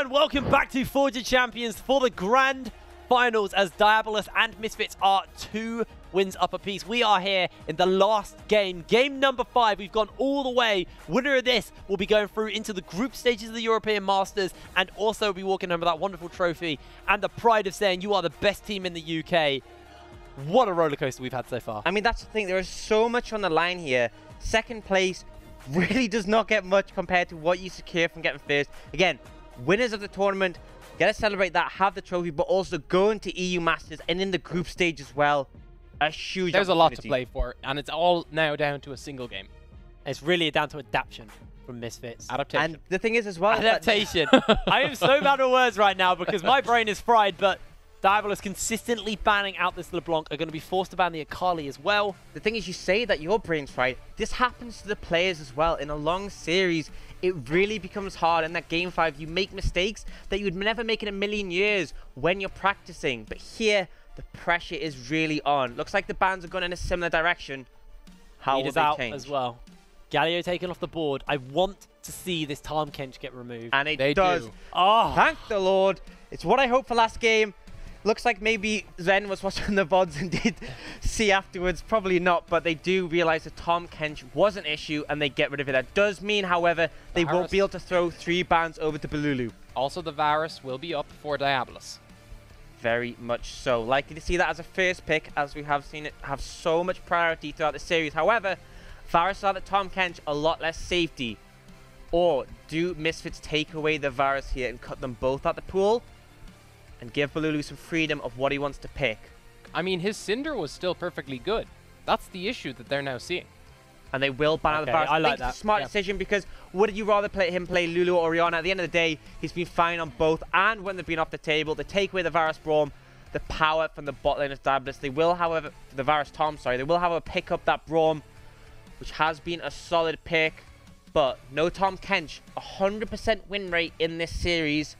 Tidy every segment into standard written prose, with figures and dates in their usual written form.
everyone, welcome back to Forge of Champions for the grand finals as Diabolus and Misfits are 2 wins up apiece. We are here in the last game, game number 5. We've gone all the way. Winner of this will be going through into the group stages of the European Masters and also be walking home with that wonderful trophy and the pride of saying you are the best team in the UK. What a roller coaster we've had so far. I mean, that's the thing. There is so much on the line here. Second place really does not get much compared to what you secure from getting first. Again, winners of the tournament, get to celebrate that, have the trophy, but also go into EU Masters and in the group stage as well. A huge There's a lot to play for, and it's all now down to a single game. It's really down to adaptation from Misfits. Adaptation. And the thing is as well... Adaptation. I am so bad at words right now because my brain is fried, but Diabolus consistently banning out this LeBlanc are going to be forced to ban the Akali as well. The thing is, you say that your brain's fried. This happens to the players as well. In a long series, it really becomes hard. In that game 5, you make mistakes that you would never make in a million years when you're practicing. But here, the pressure is really on. Looks like the bans are going in a similar direction. How will they change? As well. Galio taken off the board. I want to see this Tahm Kench get removed. And it does. Do. Oh. Thank the Lord. It's what I hoped for last game. Looks like maybe Zen was watching the VODs and did see afterwards. Probably not, but they do realize that Tahm Kench was an issue and they get rid of it. That does mean, however, they won't be able to throw 3 bans over to Balulu. Also, the Varus will be up for Diabolus. Very much so. Likely to see that as a first pick, as we have seen it have so much priority throughout the series. However, Varus saw that Tahm Kench a lot less safety. Or do Misfits take away the Varus here and cut them both out the pool? And give Balulu some freedom of what he wants to pick. I mean, his Cinder was still perfectly good. That's the issue that they're now seeing. And they will ban out the Varus. I like think that. It's a smart decision because would you rather play Lulu or Orianna? At the end of the day, he's been fine on both. And when they've been off the table, they take away the Varus Braum, the power from the bot lane of Diabolus. They will, however, the Varus Tom, sorry, they will, however, pick up that Braum, which has been a solid pick. But no Tahm Kench, 100% win rate in this series.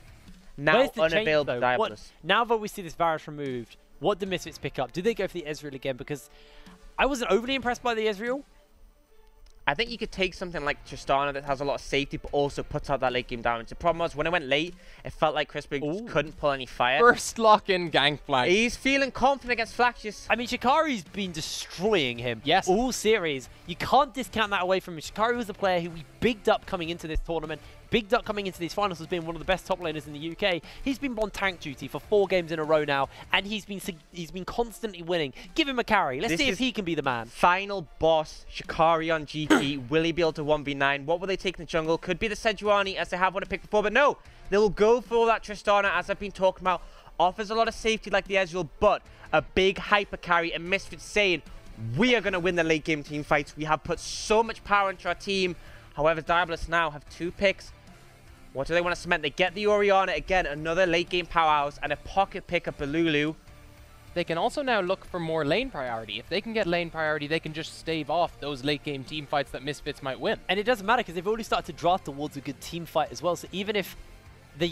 Now unavailable Diabolus. Now that we see this Varus removed, what do Misfits pick up? Do they go for the Ezreal again? Because I wasn't overly impressed by the Ezreal. I think you could take something like Tristana that has a lot of safety, but also puts out that late game damage. The problem was, when I went late, it felt like Crispy just couldn't pull any fire. First lock-in Gangplank. He's feeling confident against Flaxius. I mean, Shikari's been destroying him yes. all series. You can't discount that away from him. Shikari was a player who we bigged up coming into this tournament, bigged up coming into these finals as being one of the best top laners in the UK. He's been on tank duty for 4 games in a row now, and he's been constantly winning. Give him a carry. Let's see if he can be the man. Final boss, Shikari on GP. Will he be able to 1v9? What will they take in the jungle? Could be the Sejuani, as they have one to pick before, but no. They will go for that Tristana, as I've been talking about. Offers a lot of safety like the Ezreal, but a big hyper carry, and Misfits saying, we are going to win the late game team fights. We have put so much power into our team. However, Diabolus now have 2 picks. What do they want to cement? They get the Orianna again, another late game powerhouse, and a pocket pick of Balulu. They can also now look for more lane priority. If they can get lane priority, they can just stave off those late game team fights that Misfits might win. And it doesn't matter because they've already started to draft towards a good team fight as well. So even if they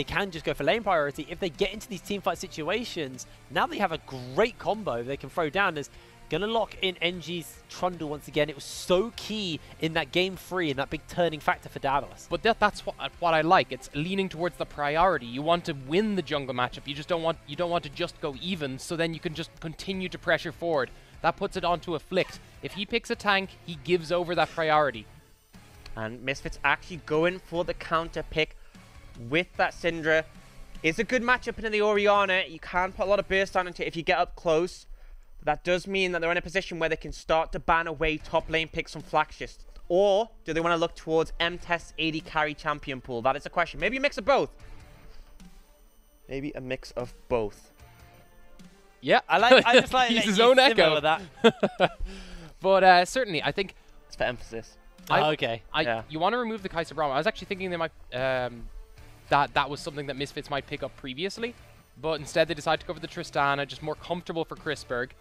can just go for lane priority, if they get into these team fight situations, now they have a great combo they can throw down. There's gonna lock in NG's Trundle once again. It was so key in that game 3 and that big turning factor for Diabolus. But that's what I like. It's leaning towards the priority. You want to win the jungle matchup. You don't want to just go even, so then you can just continue to pressure forward. That puts it onto Afflict. If he picks a tank, he gives over that priority. And Misfits actually going for the counter pick with that Syndra. It's a good matchup into the Orianna. You can put a lot of burst down into it if you get up close. That does mean that they're in a position where they can start to ban away top lane picks from Flaxius. Or do they want to look towards M-Test's AD carry champion pool? That is the question. Maybe a mix of both. Maybe a mix of both. Yeah, I just like he's his own echo. With that. But certainly, I think it's for emphasis. Okay. You want to remove the Kaiser Braum. I was actually thinking they might that was something that Misfits might pick up previously, but instead they decided to go for the Tristana, just more comfortable for Chrisberg.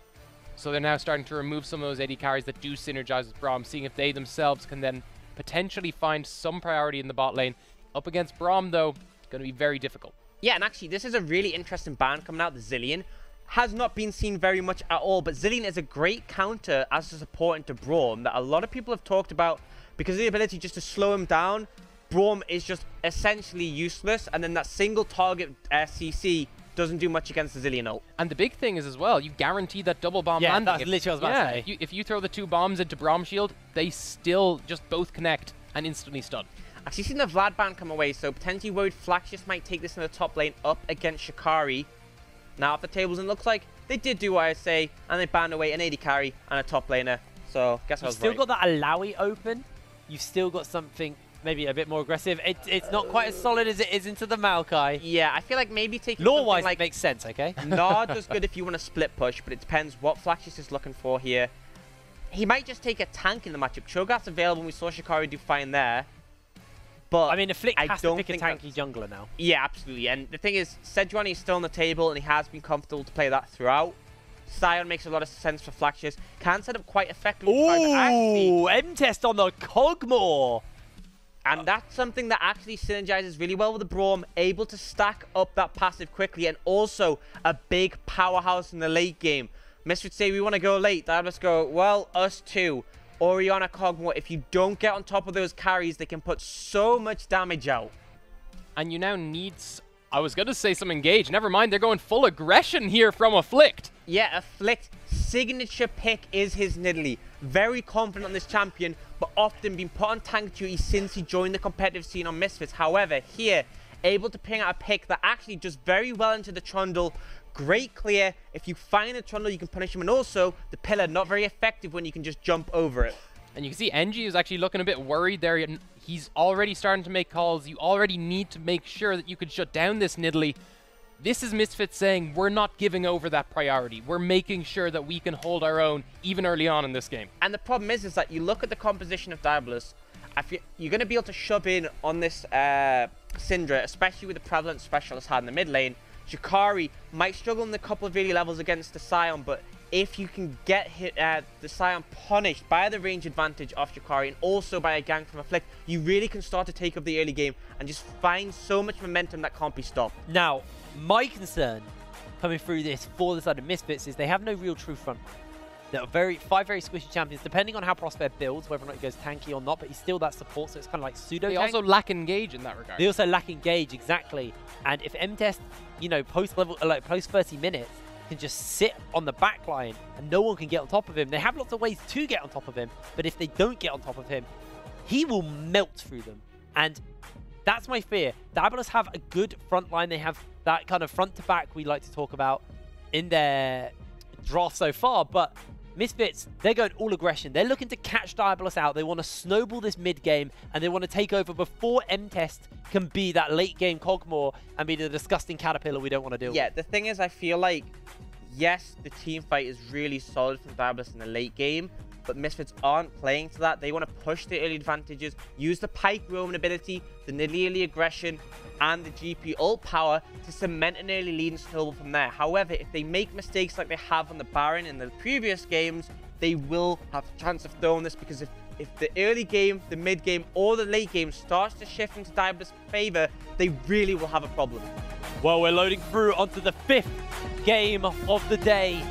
So they're now starting to remove some of those AD carries that do synergize with Braum, seeing if they themselves can then potentially find some priority in the bot lane. Up against Braum, though, it's going to be very difficult. Yeah, and actually, this is a really interesting ban coming out. The Zilean has not been seen very much at all, but Zilean is a great counter as a support into Braum that a lot of people have talked about because of the ability just to slow him down. Braum is just essentially useless, and then that single target CC doesn't do much against the Zilean ult. And the big thing is as well, you guarantee that double bomb landing. That's literally what I was about to say. If you throw the 2 bombs into Braum shield, they still just both connect and instantly stun. Actually seen the Vlad ban come away, so potentially worried Flaxius might take this in the top lane up against Shikari. Now, off the tables, and it looks like they did do what I say, and they banned away an AD carry and a top laner. So, guess I was right. You've still got that Alawi open. You've still got something maybe a bit more aggressive. It's not quite as solid as it is into the Maokai. Yeah, I feel like maybe taking lore-wise, like it makes sense, okay? Nard was good if you want to split push, but it depends what Flaxius is looking for here. He might just take a tank in the matchup. Cho'Gath's available, and we saw Shikari do fine there. But I mean, the Flick has to pick a tanky jungler now. Yeah, absolutely. And the thing is, Sejuani is still on the table, and he has been comfortable to play that throughout. Sion makes a lot of sense for Flaxius. Can set up quite effectively. Ooh, M-Test on the Kog'Maw. And that's something that actually synergizes really well with the Braum, able to stack up that passive quickly, and also a big powerhouse in the late game. Misfits say we want to go late. Diabolus go, well, us too. Orianna, Kog'Maw, if you don't get on top of those carries, they can put so much damage out. And you now need... I was going to say some engage. Never mind, they're going full aggression here from Afflict. Yeah, Afflict, signature pick is his Nidalee. Very confident on this champion, but often been put on tank duty since he joined the competitive scene on Misfits. However, here, able to ping out a pick that actually does very well into the Trundle. Great clear. If you find the Trundle, you can punish him. And also, the Pillar, not very effective when you can just jump over it. And you can see NG is actually looking a bit worried there. He's already starting to make calls. You already need to make sure that you could shut down this Nidalee. This is Misfits saying, we're not giving over that priority. We're making sure that we can hold our own even early on in this game. And the problem is that you look at the composition of Diabolus, you're going to be able to shove in on this Syndra, especially with the prevalent specialist had in the mid lane. Shikari might struggle in the couple of early levels against the Sion, but if you can get the Sion punished by the range advantage of Shikari and also by a gank from Afflict, you really can start to take up the early game and just find so much momentum that can't be stopped. Now, my concern coming through this for the side of Misfits is they have no real true front. They're five very squishy champions, depending on how Prosper builds, whether or not he goes tanky or not, but he's still that support, so it's kind of like pseudo-tank. They also lack engage in that regard. They also lack engage, exactly. And if M-Test, you know, post 30 minutes, can just sit on the back line and no one can get on top of him, they have lots of ways to get on top of him, but if they don't get on top of him, he will melt through them. And that's my fear. Diabolus have a good front line. They have that kind of front to back we like to talk about in their draft so far, but Misfits, they're going all aggression. They're looking to catch Diabolus out. They want to snowball this mid game, and they want to take over before M-Test can be that late game Kog'Maw and be the disgusting caterpillar we don't want to deal with. Yeah, the thing is, I feel like, yes, the team fight is really solid from Diabolus in the late game, but Misfits aren't playing to that. They want to push the early advantages, use the Pike roaming ability, the Nidalee early aggression, and the GP ult power to cement an early lead and snowball from there. However, if they make mistakes like they have on the Baron in the previous games, they will have a chance of throwing this, because if the early game, the mid game, or the late game starts to shift into Diabolus' favor, they really will have a problem. Well, we're loading through onto the 5th game of the day.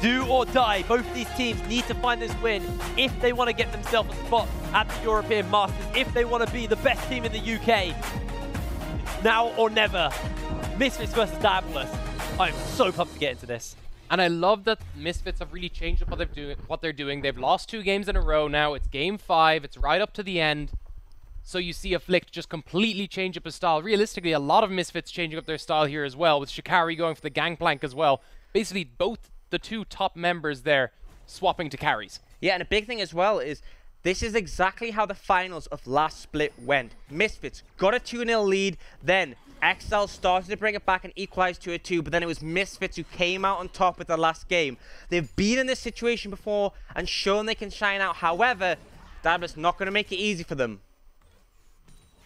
Do or die. Both of these teams need to find this win if they want to get themselves a spot at the European Masters, if they want to be the best team in the UK. Now or never. Misfits versus Diabolus. I'm so pumped to get into this. And I love that Misfits have really changed up what they're doing. They've lost 2 games in a row now. It's game 5. It's right up to the end. So you see Afflict just completely change up his style. Realistically, a lot of Misfits changing up their style here as well, with Shikari going for the gangplank as well. Basically, both the 2 top members there swapping to carries. Yeah, and a big thing as well is this is exactly how the finals of last split went. Misfits got a 2-0 lead, then XL started to bring it back and equalize to a 2, but then it was Misfits who came out on top with the last game. They've been in this situation before and shown they can shine out. However, Diabolus not going to make it easy for them.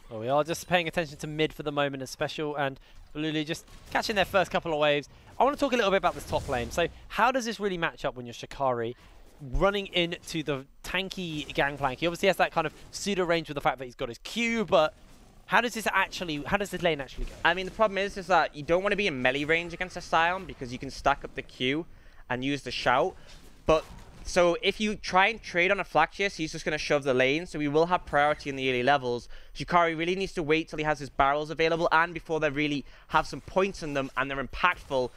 Well, we are just paying attention to mid for the moment as Special and Lulu just catching their first couple of waves. I want to talk a little bit about this top lane. So how does this really match up when you're Shikari running into the tanky gangplank? He obviously has that kind of pseudo range with the fact that he's got his Q, but how does this lane actually go? I mean, the problem is that you don't want to be in melee range against a Sion because you can stack up the Q and use the shout. But So if you try and trade on a Flaxius, he's just going to shove the lane. So we will have priority in the early levels. Shikari really needs to wait till he has his barrels available and before they really have some points in them and they're impactful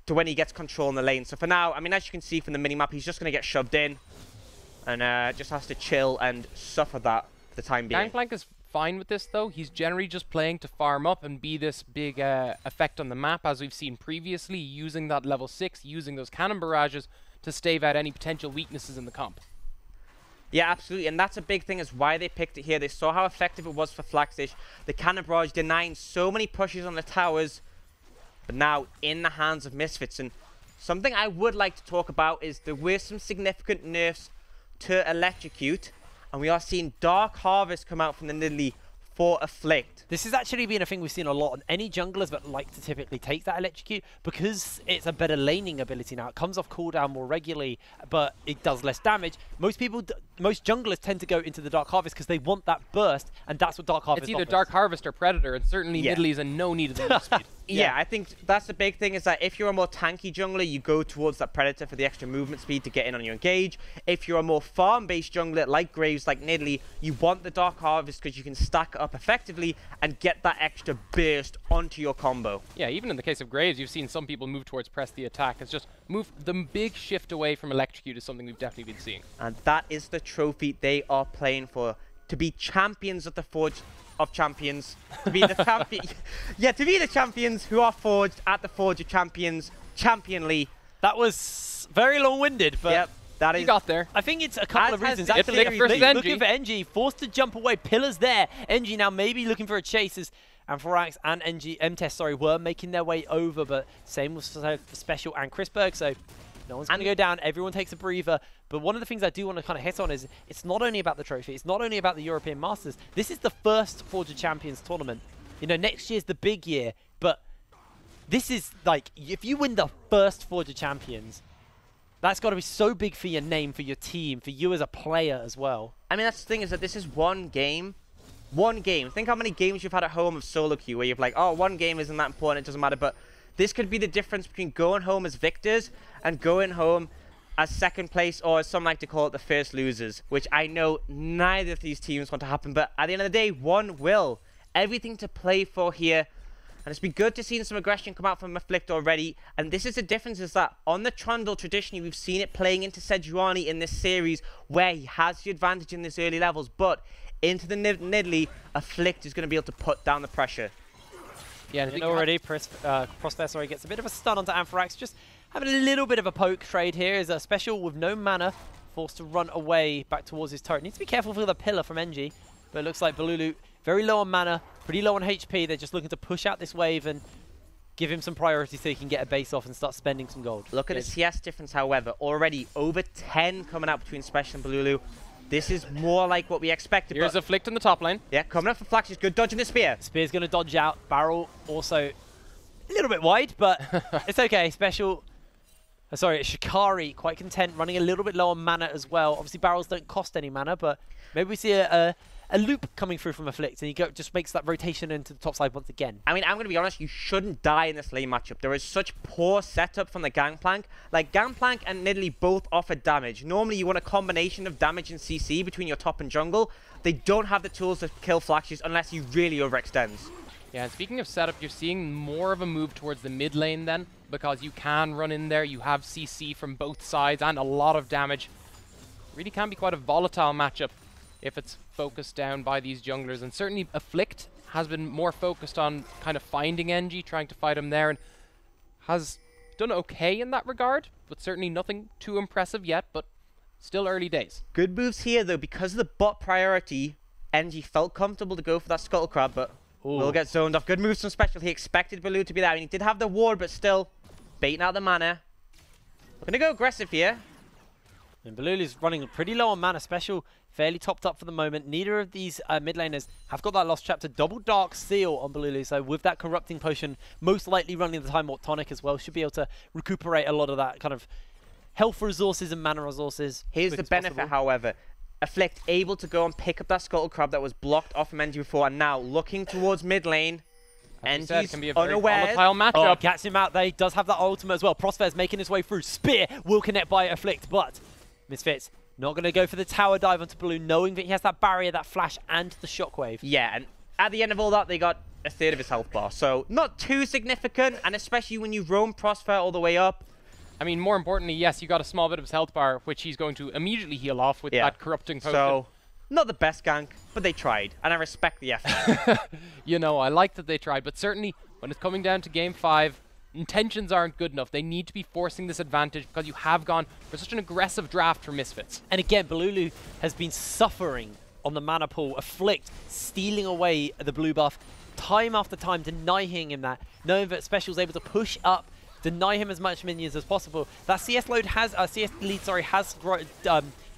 to when he gets control in the lane. So for now, I mean, as you can see from the minimap, he's just going to get shoved in and just has to chill and suffer that for the time being. Gangplank is fine with this, though. He's generally just playing to farm up and be this big effect on the map, as we've seen previously, using that level 6, using those cannon barrages to stave out any potential weaknesses in the comp. Yeah, absolutely, and that's a big thing is why they picked it here. They saw how effective it was for Flaxish. The cannon barrage denying so many pushes on the towers, but now in the hands of Misfits. And something I would like to talk about is there were some significant nerfs to Electrocute, and we are seeing Dark Harvest come out from the Nidalee for Afflict. This has actually been a thing we've seen a lot on any junglers that like to typically take that Electrocute because it's a better laning ability now. It comes off cooldown more regularly, but it does less damage. Most junglers tend to go into the Dark Harvest because they want that burst, and that's what Dark Harvest It's either offers. Dark Harvest or Predator, and certainly Nidalee's in no need of the move speed. Yeah, I think that's the big thing is that if you're a more tanky jungler, you go towards that Predator for the extra movement speed to get in on your engage. If you're a more farm-based jungler like Graves, like Nidalee, you want the Dark Harvest because you can stack up effectively and get that extra burst onto your combo. Yeah, even in the case of Graves, you've seen some people move towards press the attack. It's just the big shift away from Electrocute is something we've definitely been seeing. And that is the trophy they are playing for, to be champions of the Forge of Champions, to be the champion. Yeah, to be the champions who are forged at the Forge of Champions, championly. That was very long-winded, but yep, that is. You got there. I think it's a couple of reasons. Italy Actually, versus looking for NG, forced to jump away. Pillars there. NG now maybe looking for a chase as Amphorax and NG MTES, were making their way over, but same was for Special and Chrisberg, so no one's going to go down. Everyone takes a breather. But one of the things I do want to kind of hit on is it's not only about the trophy. It's not only about the European Masters. This is the first Forge of Champions tournament. You know, next year's the big year. But this is like, if you win the first Forge of Champions, that's got to be so big for your name, for your team, for you as a player as well. I mean, that's the thing is that this is one game. One game. Think how many games you've had at home of solo queue where you're like, oh, one game isn't that important. It doesn't matter. But this could be the difference between going home as victors and going home as second place, or as some like to call it, the first losers, which I know neither of these teams want to happen, but at the end of the day, one will. Everything to play for here, and it's been good to see some aggression come out from Afflict already, and this is the difference, is that on the Trundle, traditionally, we've seen it playing into Sejuani in this series, where he has the advantage in this early levels, but into the Nidalee, Afflict is going to be able to put down the pressure. Yeah, and already Prosper gets a bit of a stun onto Amphorax, just having a little bit of a poke trade here. Is a Special with no mana, forced to run away back towards his turret. Needs to be careful for the pillar from NG, but it looks like Balulu very low on mana, pretty low on HP. They're just looking to push out this wave and give him some priority so he can get a base off and start spending some gold. Look at the CS difference, however. Already over 10 coming out between Special and Balulu. This is more like what we expected. Here's Afflict in the top lane. Yeah, coming up for Flax. He's good dodging the spear. Spear's going to dodge out. Barrel also a little bit wide, but it's okay. Special... sorry, Shikari quite content, running a little bit low on mana as well. Obviously, barrels don't cost any mana, but maybe we see a loop coming through from Afflict, and he just makes that rotation into the top side once again. I mean, I'm going to be honest, you shouldn't die in this lane matchup. There is such poor setup from the Gangplank. Like, Gangplank and Nidalee both offer damage. Normally, you want a combination of damage and CC between your top and jungle. They don't have the tools to kill Flashes unless he really overextends. Yeah, and speaking of setup, you're seeing more of a move towards the mid lane then, because you can run in there, you have CC from both sides and a lot of damage. Really can be quite a volatile matchup if it's focused down by these junglers, and certainly Afflict has been more focused on kind of finding NG, trying to fight him there, and has done okay in that regard, but certainly nothing too impressive yet, but still early days. Good moves here though, because of the bot priority, NG felt comfortable to go for that Scuttle Crab, but will get zoned off. Good moves from Special. He expected Baloo to be there, and he did have the ward, but still baiting out the mana. We're going to go aggressive here. And Balulu's running pretty low on mana. Special fairly topped up for the moment. Neither of these mid laners have got that Lost Chapter. Double Dark Seal on Balulu, so with that Corrupting Potion, most likely running the Time Warp Tonic as well, should be able to recuperate a lot of that kind of health resources and mana resources. Here's the benefit, however. Afflict able to go and pick up that Scuttle Crab that was blocked off from NG before, and now looking towards mid lane. NG's can be a very unaware. volatile matchup. Oh, gets him out there. He does have that ultimate as well. Prosper's making his way through. Spear will connect by Afflict, but Misfits not going to go for the tower dive onto Blue, knowing that he has that barrier, that flash, and the shockwave. Yeah, and at the end of all that, they got a third of his health bar. So not too significant, and especially when you roam Prosphere all the way up. I mean, more importantly, yes, you got a small bit of his health bar, which he's going to immediately heal off with that corrupting potion. So, not the best gank, but they tried, and I respect the effort. You know, I like that they tried, but certainly when it's coming down to Game 5, intentions aren't good enough. They need to be forcing this advantage because you have gone for such an aggressive draft for Misfits. And again, Balulu has been suffering on the mana pool, Afflict stealing away the blue buff time after time, denying him that, knowing that Special's able to push up, deny him as much minions as possible. That CS load has, CS lead, sorry, has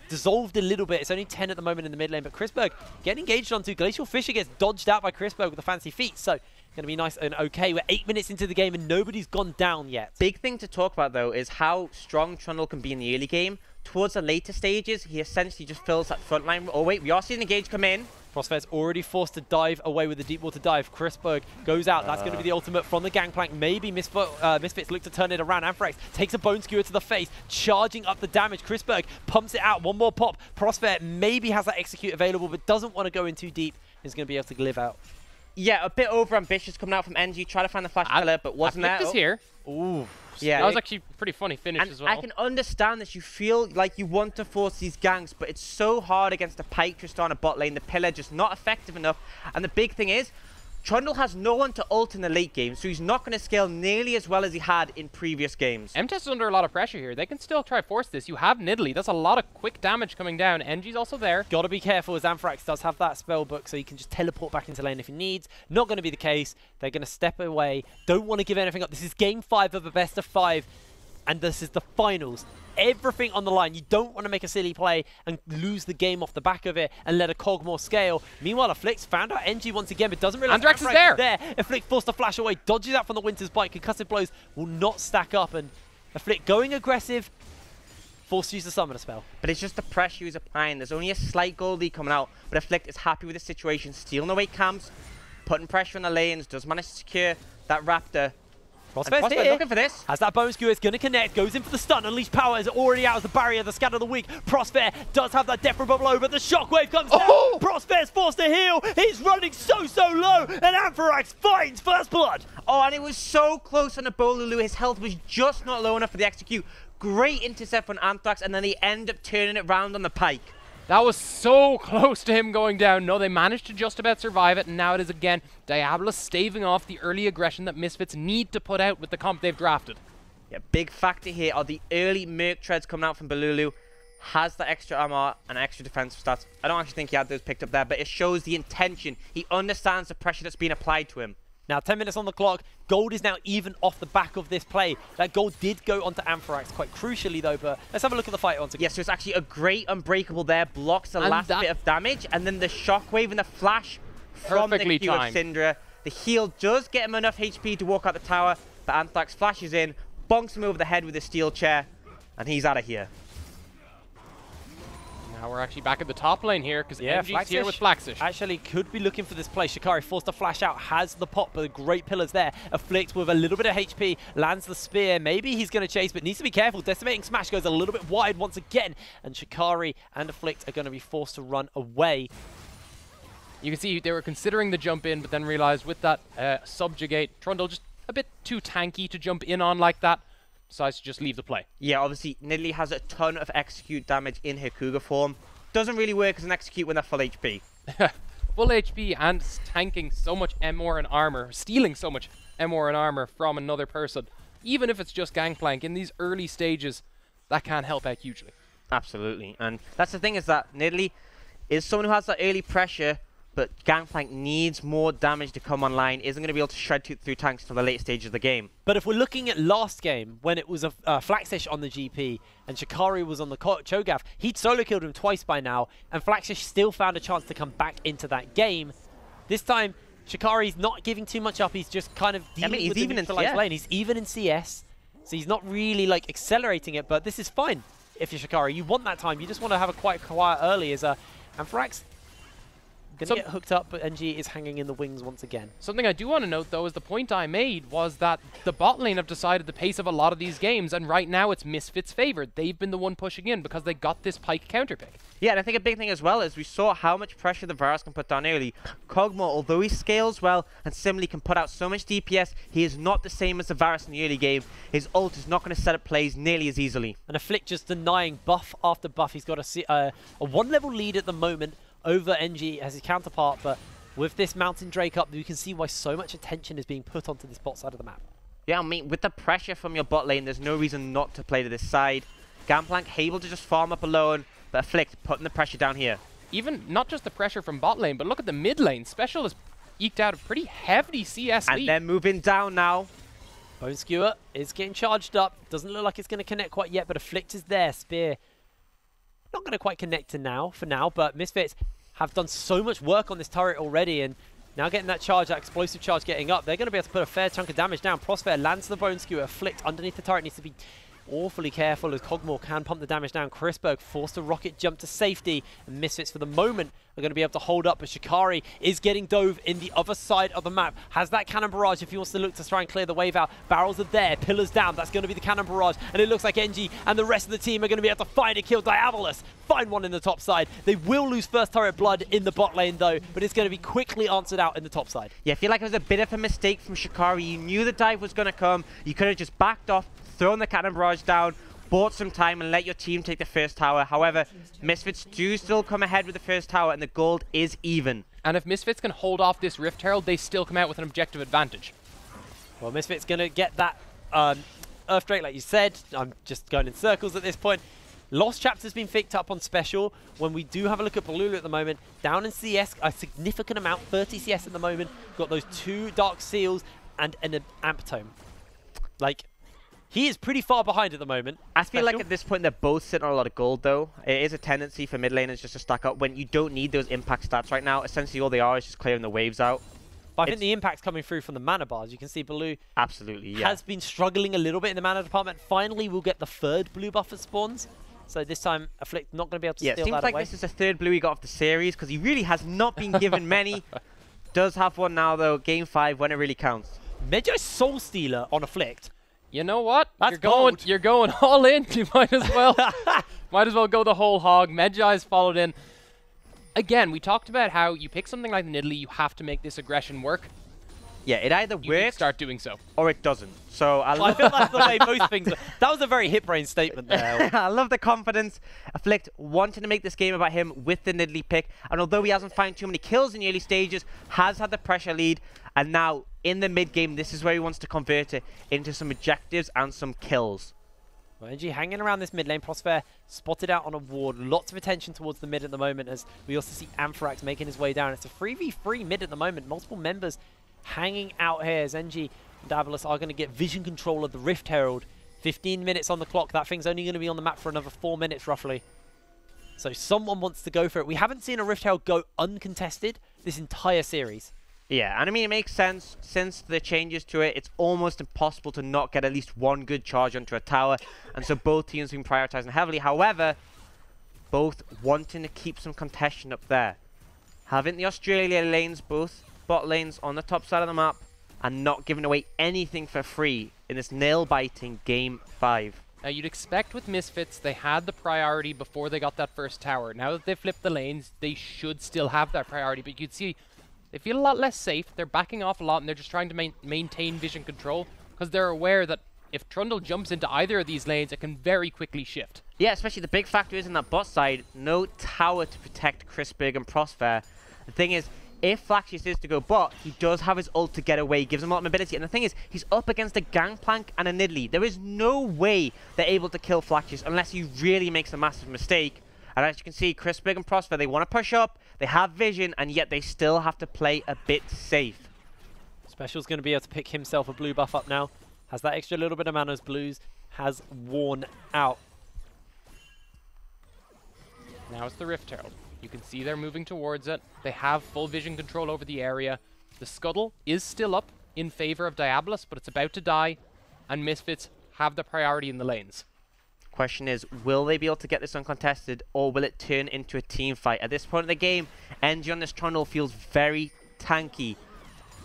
dissolved a little bit. It's only 10 at the moment in the mid lane, but Chrisberg getting engaged onto. Glacial Fissure gets dodged out by Chrisberg with the fancy feet, so going to be nice and okay. We're 8 minutes into the game and nobody's gone down yet. Big thing to talk about, though, is how strong Trundle can be in the early game. Towards the later stages, he essentially just fills that front line. Oh, wait, we are seeing Engage come in. Prosphere's already forced to dive away with the deep water dive. Chrisberg goes out. That's going to be the ultimate from the gangplank. Maybe Misfits look to turn it around. Anthrax takes a bone skewer to the face, charging up the damage. Chrisberg pumps it out. One more pop. Prosphere maybe has that execute available, but doesn't want to go in too deep. Is going to be able to live out. Yeah, a bit over-ambitious coming out from NG. Try to find the flash pillar, but wasn't there. Is here. Ooh. Yeah, that was actually a pretty funny finish and as well. I can understand this. You feel like you want to force these ganks, but it's so hard against the Pike Tristana bot lane. The pillar just not effective enough. And the big thing is, Trundle has no one to ult in the late game, so he's not going to scale nearly as well as he had in previous games. MTES is under a lot of pressure here. They can still try force this. You have Nidalee. That's a lot of quick damage coming down. NG's also there. Got to be careful as Anthrax does have that spell book, so he can just teleport back into lane if he needs. Not going to be the case. They're going to step away. Don't want to give anything up. This is game 5 of a best of 5. And this is the finals. Everything on the line. You don't want to make a silly play and lose the game off the back of it and let a Cogmore scale. Meanwhile, Afflict found out NG once again, but doesn't realize Anthrax is there. Afflict forced to flash away, dodges out from the Winter's Bite. Concussive blows will not stack up, and Afflict going aggressive, forced to use the Summoner spell. But it's just the pressure he's applying. There's only a slight gold lead coming out, but Afflict is happy with the situation, stealing away camps, putting pressure on the lanes, does manage to secure that Raptor. Prosphere's here. Looking for this. Has that bone skewer, it's going to connect, goes in for the stun. Unleashed Power is already out as the barrier, the scatter of the weak. Prosphere does have that death from below, but the shockwave comes down. Prosphere's forced to heal. He's running so low, and Anthrax finds first blood. Oh, and it was so close on the Bolulu. His health was just not low enough for the execute. Great intercept from Anthrax, and then they end up turning it round on the Pike. That was so close to him going down. No, they managed to just about survive it, and now it is again Diabolus staving off the early aggression that Misfits need to put out with the comp they've drafted. Yeah, big factor here are the early Merc Treads coming out from Balulu. Has the extra armor and extra defensive stats. I don't actually think he had those picked up there, but it shows the intention. He understands the pressure that's being applied to him. Now 10 minutes on the clock. Gold is now even off the back of this play. That gold did go onto Anthrax quite crucially though, but let's have a look at the fight once again. Yeah, so it's actually a great unbreakable there. Blocks the last bit of damage, and then the shockwave and the flash from the Q of Syndra. The heal does get him enough HP to walk out the tower, but Anthrax flashes in, bonks him over the head with a steel chair, and he's out of here. Now we're actually back at the top lane here because NG's here with Flaxish. Actually could be looking for this play. Shikari forced to flash out, has the pop, but the great pillars there. Afflict with a little bit of HP, lands the spear. Maybe he's going to chase, but needs to be careful. Decimating Smash goes a little bit wide once again, and Shikari and Afflict are going to be forced to run away. You can see they were considering the jump in, but then realized with that subjugate, Trundle just a bit too tanky to jump in on like that. Decides to just leave the play. Yeah, obviously, Nidalee has a ton of execute damage in her Cougar form. Doesn't really work as an execute when they're full HP. Full HP and tanking so much MR and armor, stealing so much MR and armor from another person. Even if it's just Gangplank, in these early stages, that can help out hugely. Absolutely. And that's the thing is that Nidalee is someone who has that early pressure, but Gangplank needs more damage to come online, isn't going to be able to shred through tanks until the late stages of the game. But if we're looking at last game, when it was a Flaxish on the GP and Shikari was on the Cho'Gath, he'd solo killed him twice by now, and Flaxish still found a chance to come back into that game. This time, Shikari's not giving too much up, he's just kind of dealing with the neutralized lane. He's even in CS, so he's not really like accelerating it, but this is fine if you're Shikari. You want that time, you just want to have a quite quiet early as Anthrax Gonna get hooked up, but NG is hanging in the wings once again. Something I do want to note, though, is the point I made was that the bot lane have decided the pace of a lot of these games, and right now it's Misfits favored. They've been the one pushing in because they got this Pyke counter pick. Yeah, and I think a big thing as well is we saw how much pressure the Varus can put down early. Kog'Maw, although he scales well and similarly can put out so much DPS, he is not the same as the Varus in the early game. His ult is not going to set up plays nearly as easily. And a Flick just denying buff after buff. He's got a one-level lead at the moment over NG as his counterpart, but with this Mountain Drake up, you can see why so much attention is being put onto this bot side of the map. Yeah, I mean, with the pressure from your bot lane, there's no reason not to play to this side. Gangplank able to just farm up alone, but Afflict putting the pressure down here. Even not just the pressure from bot lane, but look at the mid lane. Special has eked out a pretty hefty CS lead. And they're moving down now. Bone Skewer is getting charged up. Doesn't look like it's going to connect quite yet, but Afflict is there. Spear not going to quite connect for now, but Misfits have done so much work on this turret already, and now getting that charge, that explosive charge getting up, they're going to be able to put a fair chunk of damage down. Prosphere lands the Bone Skewer. Afflict underneath the turret needs to be awfully careful as Kog'Maw can pump the damage down. Chrisberg forced a rocket jump to safety, and Misfits for the moment are going to be able to hold up, but Shikari is getting dove in the other side of the map. Has that cannon barrage if he wants to look to try and clear the wave out. Barrels are there, pillars down. That's going to be the cannon barrage, and it looks like NG and the rest of the team are going to be able to find and kill DIABOLUS. Find one in the top side. They will lose first turret blood in the bot lane though, but it's going to be quickly answered out in the top side. Yeah, I feel like it was a bit of a mistake from Shikari. You knew the dive was going to come. You could have just backed off, thrown the cannon barrage down, bought some time and let your team take the first tower. However, Misfits do still come ahead with the first tower and the gold is even. And if Misfits can hold off this Rift Herald, they still come out with an objective advantage. Well, Misfits going to get that Earth Drake, like you said. I'm just going in circles at this point. Lost Chapter's been picked up on Special. When we do have a look at Balulu at the moment, down in CS, a significant amount, 30 CS at the moment. Got those 2 Dark Seals and an Amptome. Like, he is pretty far behind at the moment. I feel like at this point they're both sitting on a lot of gold though. It is a tendency for mid laners just to stack up when you don't need those impact stats right now. Essentially all they are is just clearing the waves out. But I think the impact's coming through from the mana bars. You can see Baloo absolutely has been struggling a little bit in the mana department. Finally we'll get the 3rd blue buff at spawns. So this time Afflict not going to be able to steal that away. Yeah, it seems like this is the 3rd blue he got off the series because he really has not been given many. Does have one now though, game 5 when it really counts. Medjai's Soul Stealer on Afflict. You know what? That's you're going all in. You might as well go the whole hog. Medjai's followed in. Again, we talked about how you pick something like the Nidalee, you have to make this aggression work. Yeah, it either works start doing so or it doesn't. So I feel that's the way most things are. That was a very hit brain statement there. I love the confidence. Afflict wanting to make this game about him with the Nidalee pick, and although he hasn't found too many kills in the early stages, has had the pressure lead, and now in the mid game this is where he wants to convert it into some objectives and some kills. Well, NG hanging around this mid lane. Prosphere spotted out on a ward. Lots of attention towards the mid at the moment as we also see Amphirax making his way down. It's a 3v3 mid at the moment. Multiple members hanging out here as NG and DIABOLUS are going to get vision control of the Rift Herald. 15 minutes on the clock. That thing's only going to be on the map for another 4 minutes roughly. So someone wants to go for it. We haven't seen a Rift Herald go uncontested this entire series. Yeah, and I mean, it makes sense. Since the changes to it, it's almost impossible to not get at least one good charge onto a tower. And so both teams have been prioritizing heavily. However, both wanting to keep some contention up there. Having the Australia lanes, both bot lanes on the top side of the map, and not giving away anything for free in this nail-biting Game 5. Now, you'd expect with Misfits, they had the priority before they got that first tower. Now that they've flipped the lanes, they should still have that priority. But you'd see they feel a lot less safe. They're backing off a lot, and they're just trying to maintain vision control because they're aware that if Trundle jumps into either of these lanes, it can very quickly shift. Yeah, especially the big factor is in that bot side, no tower to protect Chrisberg and Prosphere. The thing is, if Flaxius is to go bot, he does have his ult to get away, gives him a lot of mobility. And the thing is, he's up against a Gangplank and a Nidalee. There is no way they're able to kill Flaxius unless he really makes a massive mistake. And as you can see, Chrisberg and Prosphere, they want to push up, they have vision, and yet they still have to play a bit safe. Special's going to be able to pick himself a blue buff up now. Has that extra little bit of mana as Blues has worn out. Now it's the Rift Herald. You can see they're moving towards it. They have full vision control over the area. The Scuttle is still up in favor of DIABOLUS, but it's about to die, and Misfits have the priority in the lanes. Question is, will they be able to get this uncontested, or will it turn into a team fight? At this point in the game, NG on this Trundle feels very tanky.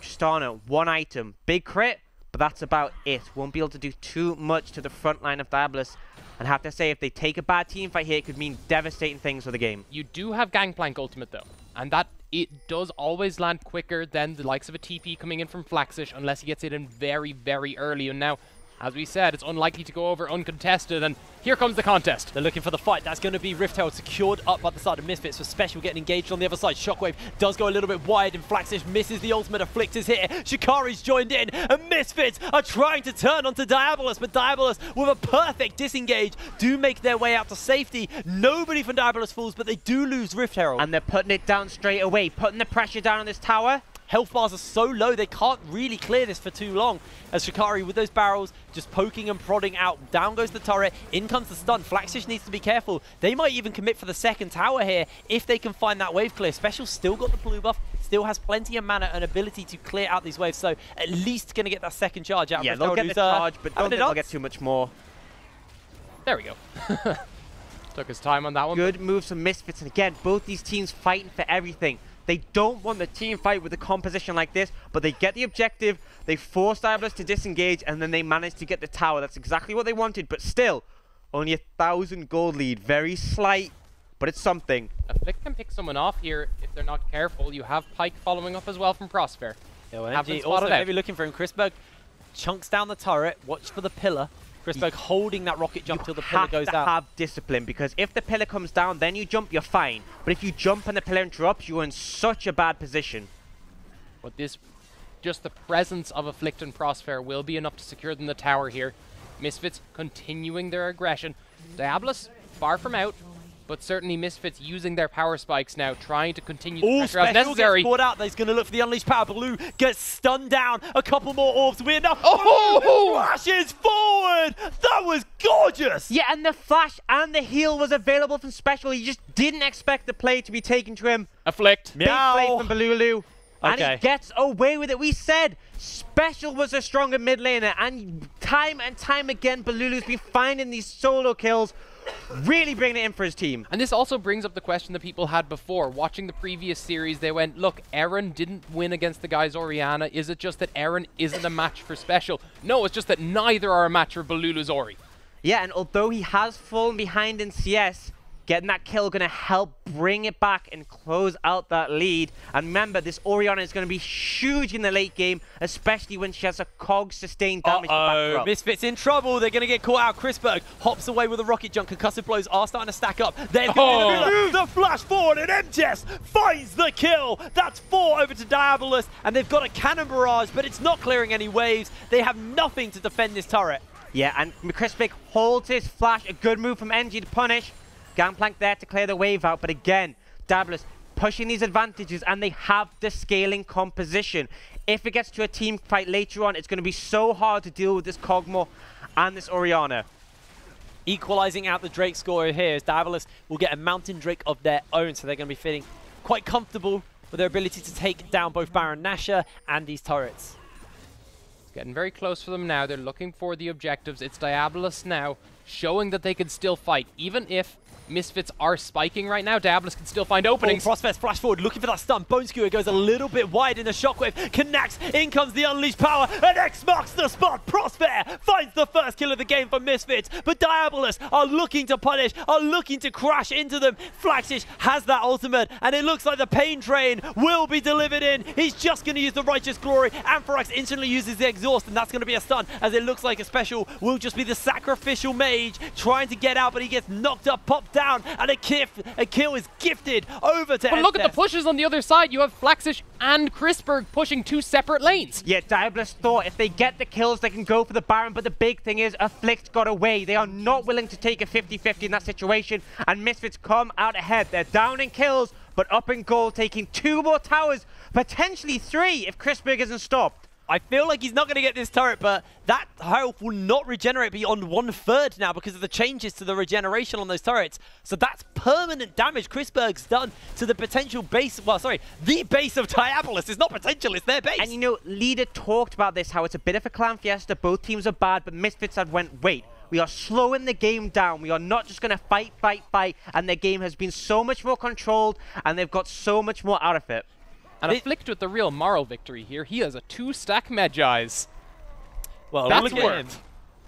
Tristana, one item, big crit, but that's about it. Won't be able to do too much to the front line of Diabolus. And have to say, if they take a bad team fight here, it could mean devastating things for the game. You do have Gangplank ultimate though, and that it does always land quicker than the likes of a TP coming in from Flaxish, unless he gets it in very, very early. And now, as we said, it's unlikely to go over uncontested, and here comes the contest. They're looking for the fight. That's going to be Rift Herald secured up by the side of Misfits for Special getting engaged on the other side. Shockwave does go a little bit wide, and Flaxish misses the ultimate. Afflict is here. Shikari's joined in, and Misfits are trying to turn onto Diabolus, but Diabolus, with a perfect disengage, do make their way out to safety. Nobody from Diabolus falls, but they do lose Rift Herald. And they're putting it down straight away, putting the pressure down on this tower. Health bars are so low, they can't really clear this for too long. As Shikari, with those barrels, just poking and prodding out. Down goes the turret, in comes the stun. Flaxish needs to be careful. They might even commit for the second tower here if they can find that wave clear. Special still got the blue buff, still has plenty of mana and ability to clear out these waves, so at least going to get that second charge out. Yeah, they'll get the charge, but don't think they'll get too much more. There we go. Took his time on that one. Good moves from Misfits, and again, both these teams fighting for everything. They don't want the team fight with a composition like this, but they get the objective, they force Diabolus to disengage, and then they manage to get the tower. That's exactly what they wanted, but still, only 1,000 gold lead. Very slight, but it's something. Afflict can pick someone off here if they're not careful. You have Pyke following up as well from Crossfair. Yeah, well, MG also maybe looking for him. Chrisberg chunks down the turret, watch for the pillar. Chrisberg holding that rocket jump till the pillar goes out. You have to have discipline, because if the pillar comes down, then you jump, you're fine. But if you jump and the pillar interrupts, you're in such a bad position. But just the presence of Afflict and Crossfair will be enough to secure them the tower here. Misfits continuing their aggression. Diabolus far from out, but certainly Misfits using their power spikes now, trying to continue the pressure as necessary. Gets caught out. He's going to look for the unleashed power. Blue gets stunned down. A couple more orbs. We're enough. Oh! Flashes forward. That was gorgeous. Yeah, and the flash and the heal was available from Special. He just didn't expect the play to be taken to him. Afflict. Big play from Balulu. And Okay. he gets away with it. We said Special was a stronger mid laner, and time again, Balulu's been finding these solo kills, really bringing it in for his team. And this also brings up the question that people had before. Watching the previous series, they went, look, Eren didn't win against the guys Orianna. Is it just that Eren isn't a match for Special? No, it's just that neither are a match for Balulu's Ori. Yeah, and although he has fallen behind in CS, getting that kill going to help bring it back and close out that lead. And remember, this Orianna is going to be huge in the late game, especially when she has a cog sustained damage to back her up. Misfits in trouble. They're going to get caught out. Chrisberg hops away with a rocket jump. Concussive blows are starting to stack up. There's going to be the flash forward, and MJS finds the kill. That's 4 over to Diabolus, and they've got a cannon barrage, but it's not clearing any waves. They have nothing to defend this turret. Yeah, and Crispic holds his flash. A good move from NG to punish. Gangplank there to clear the wave out, but again, Diabolus pushing these advantages, and they have the scaling composition. If it gets to a team fight later on, it's going to be so hard to deal with this Kog'Maw and this Orianna. Equalizing out the Drake score here as Diabolus will get a Mountain Drake of their own, so they're going to be feeling quite comfortable with their ability to take down both Baron Nashor and these turrets. It's getting very close for them now. They're looking for the objectives. It's Diabolus now, showing that they can still fight, even if Misfits are spiking right now. Diabolus can still find openings. Prospect flash forward, looking for that stun. Bone Skewer goes a little bit wide in the shockwave. Connects, in comes the unleashed power, and X marks the spot. Prospect finds the first kill of the game for Misfits, but Diabolus are looking to punish, are looking to crash into them. Flaxish has that ultimate, and it looks like the pain train will be delivered in. He's just going to use the Righteous Glory. Ampharox instantly uses the exhaust, and that's going to be a stun, as it looks like a special will just be the sacrificial mage trying to get out, but he gets knocked up, popped down, and a kill is gifted over to But look at the pushes on the other side. You have Flaxish and Chrisberg pushing 2 separate lanes. Yeah, Diabolus thought if they get the kills, they can go for the Baron, but the big thing is Afflict got away. They are not willing to take a 50-50 in that situation, and Misfits come out ahead. They're down in kills, but up in gold, taking 2 more towers, potentially 3 if Chrisberg isn't stopped. I feel like he's not going to get this turret, but that health will not regenerate beyond 1/3 now because of the changes to the regeneration on those turrets. So that's permanent damage Chrisberg's done to the potential base, well, sorry, the base of Diabolus. It's not potential, it's their base. And you know, Leader talked about this, how it's a bit of a clan fiesta, both teams are bad, but Misfits had went, wait, We are slowing the game down. We are not just going to fight. And their game has been so much more controlled, and they've got so much more out of it. And Afflict with the real moral victory here. He has a 2-stack Medjai's. Well, that's worth.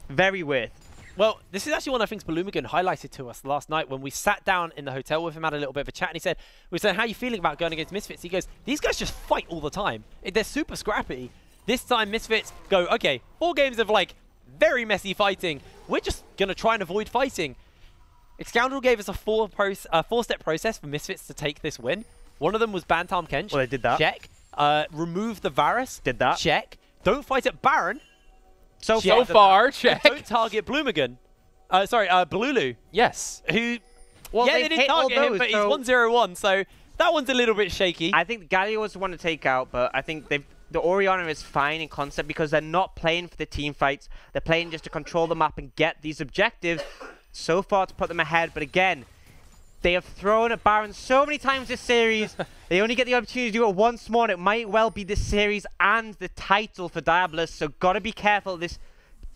Very worth. Well, this is actually one of the things Balumagan highlighted to us last night when we sat down in the hotel with him, had a little bit of a chat, and he said, we said, how are you feeling about going against Misfits? He goes, these guys just fight all the time. They're super scrappy. This time Misfits go, okay, 4 games of like very messy fighting. We're just going to try and avoid fighting. Scoundrel gave us a 4-step process for Misfits to take this win. One of them was ban Tahm Kench. Well, they did that. Check. Remove the Varus. Did that. Check. Don't fight at Baron. So far, check. Don't target Bloomagan. Sorry, Balulu. Yes. Who, well, yeah, they didn't target him, but he's 1-0-1, so that one's a little bit shaky. I think Galio was the one to take out, but I think the Orianna is fine in concept because they're not playing for the team fights. They're playing just to control the map and get these objectives so far to put them ahead. But again, they have thrown at Baron so many times this series. They only get the opportunity to do it once more, and it might well be this series and the title for Diabolus. So got to be careful at this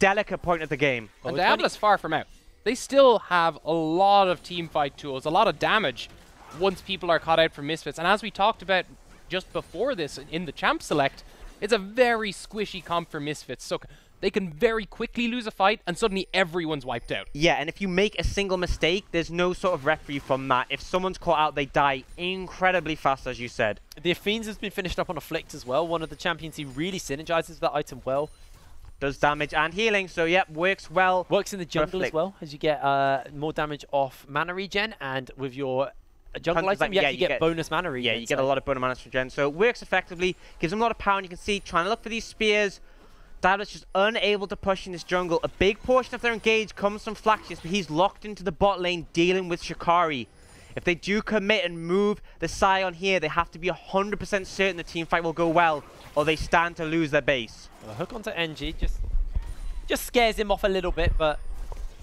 delicate point of the game. And Diabolus far from out. They still have a lot of team fight tools, a lot of damage once people are caught out from Misfits. And as we talked about just before this in the Champ Select, it's a very squishy comp for Misfits. So they can very quickly lose a fight and suddenly everyone's wiped out. Yeah, and if you make a single mistake, there's no sort of referee from that. If someone's caught out, they die incredibly fast, as you said. The Fiends has been finished up on Afflict as well. One of the champions who really synergizes with that item well. Does damage and healing, so yep, works well. Works in the jungle as well, as you get more damage off mana regen, and with your jungle item, you get bonus mana regen. Yeah, you get a lot of bonus mana regen, so it works effectively, gives them a lot of power, and you can see, trying to look for these spears. Diabolus just unable to push in this jungle. A big portion of their engage comes from Flaxius, but he's locked into the bot lane dealing with Shikari. If they do commit and move the Scion here, they have to be 100% certain the team fight will go well, or they stand to lose their base. Well, hook onto NG just scares him off a little bit, but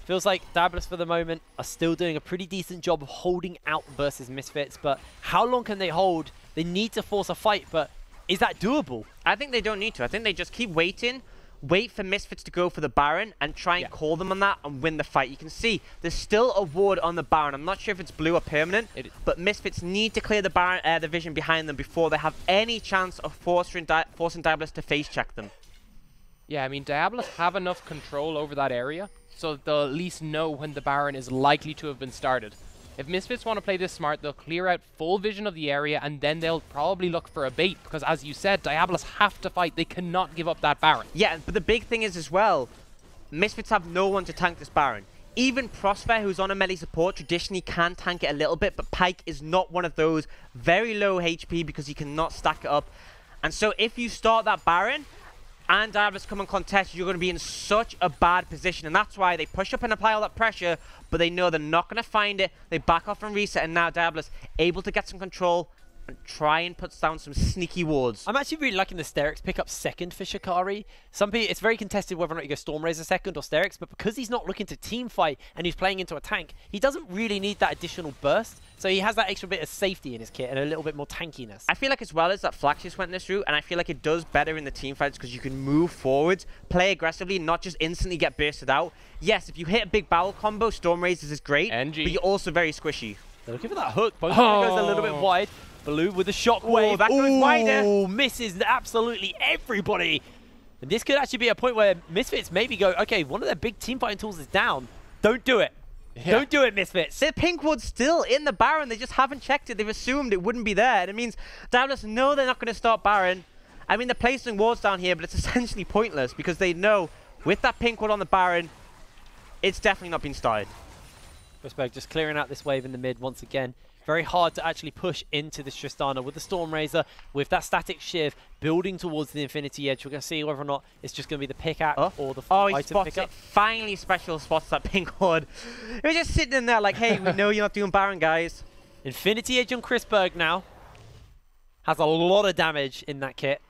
feels like Diabolus for the moment are still doing a pretty decent job of holding out versus Misfits. But how long can they hold? They need to force a fight, but is that doable? I think they don't need to. I think they just keep waiting. Wait for Misfits to go for the Baron and try and call them on that and win the fight. You can see there's still a ward on the Baron. I'm not sure if it's blue or permanent, but Misfits need to clear the Baron, the vision behind them before they have any chance of forcing Diabolus to face check them. Yeah, I mean, Diabolus have enough control over that area, so they'll at least know when the Baron is likely to have been started. If Misfits want to play this smart, they'll clear out full vision of the area, and then they'll probably look for a bait, because as you said, Diabolus have to fight. They cannot give up that Baron. Yeah, but the big thing is as well, Misfits have no one to tank this Baron. Even Prosper, who's on a melee support, traditionally can tank it a little bit, but Pyke is not one of those. Very low HP because he cannot stack it up. And so if you start that Baron, and Diabolus come and contest, you're going to be in such a bad position. And that's why they push up and apply all that pressure, but they know they're not going to find it. They back off and reset, and now Diabolus able to get some control and try and put down some sneaky wards. I'm actually really liking the Sterix pick up second for Shikari. Some people, it's very contested whether or not you go Stormrazor second or Sterix, but because he's not looking to team fight and he's playing into a tank, he doesn't really need that additional burst. So he has that extra bit of safety in his kit and a little bit more tankiness. I feel like as well as that Flaxius went this route, and I feel like it does better in the team fights because you can move forwards, play aggressively, not just instantly get bursted out. Yes, if you hit a big barrel combo, Stormrazors is great, but you're also very squishy. They're looking for that hook. Both goes a little bit wide. Blue with a shockwave. Oh, that goes wider. Misses absolutely everybody. And this could actually be a point where Misfits maybe go, okay, one of their big team fighting tools is down. Don't do it. Yeah. Don't do it, Misfits. The pink ward's still in the Baron. They just haven't checked it. They've assumed it wouldn't be there. And it means Diabolus know they're not going to start Baron. I mean, they're placing wards down here, but it's essentially pointless because they know with that pink ward on the Baron, it's definitely not been started. Respect, just clearing out this wave in the mid once again. Very hard to actually push into this Tristana with the Stormrazor, with that static shiv building towards the Infinity Edge. We're going to see whether or not it's just going to be the pickaxe or the full item pickup. It. Finally special spots that pink ward. It was just sitting in there like, hey, we know you're not doing Baron, guys. Infinity Edge on Chrisberg now. Has a lot of damage in that kit.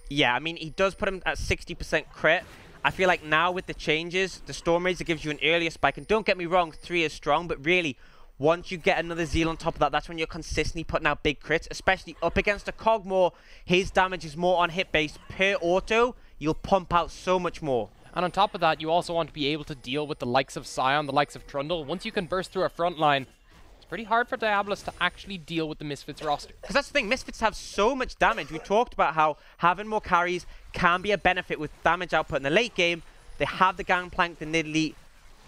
Yeah, I mean, he does put him at 60% crit. I feel like now with the changes, the Stormrazor gives you an earlier spike. And don't get me wrong, 3 is strong, but really, once you get another Zeal on top of that, that's when you're consistently putting out big crits, especially up against a Cogmore. His damage is more on hit base. Per auto, you'll pump out so much more. And on top of that, you also want to be able to deal with the likes of Sion, the likes of Trundle. Once you can burst through a front line, it's pretty hard for Diabolus to actually deal with the Misfits roster. Because that's the thing, Misfits have so much damage. We talked about how having more carries can be a benefit with damage output in the late game. They have the Gangplank, the Nidalee,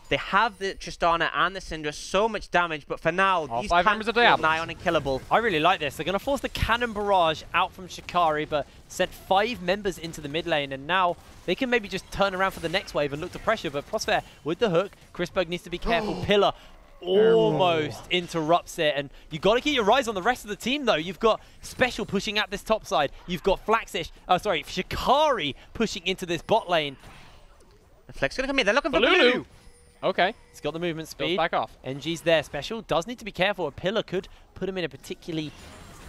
they have the Tristana and the Syndra, so much damage, but for now, these tanks are nigh on unkillable. I really like this. They're going to force the Cannon Barrage out from Shikari, but sent 5 members into the mid lane, and now they can maybe just turn around for the next wave and look to pressure, but Prosphere with the hook, Chrisberg needs to be careful. Pillar almost interrupts it, and you got to keep your eyes on the rest of the team though. You've got Special pushing at this top side. You've got Shikari pushing into this bot lane. The Flex gonna come in. They're looking for Lulu. Okay. He's got the movement speed. Back off. NG's there. Special does need to be careful. A pillar could put him in a particularly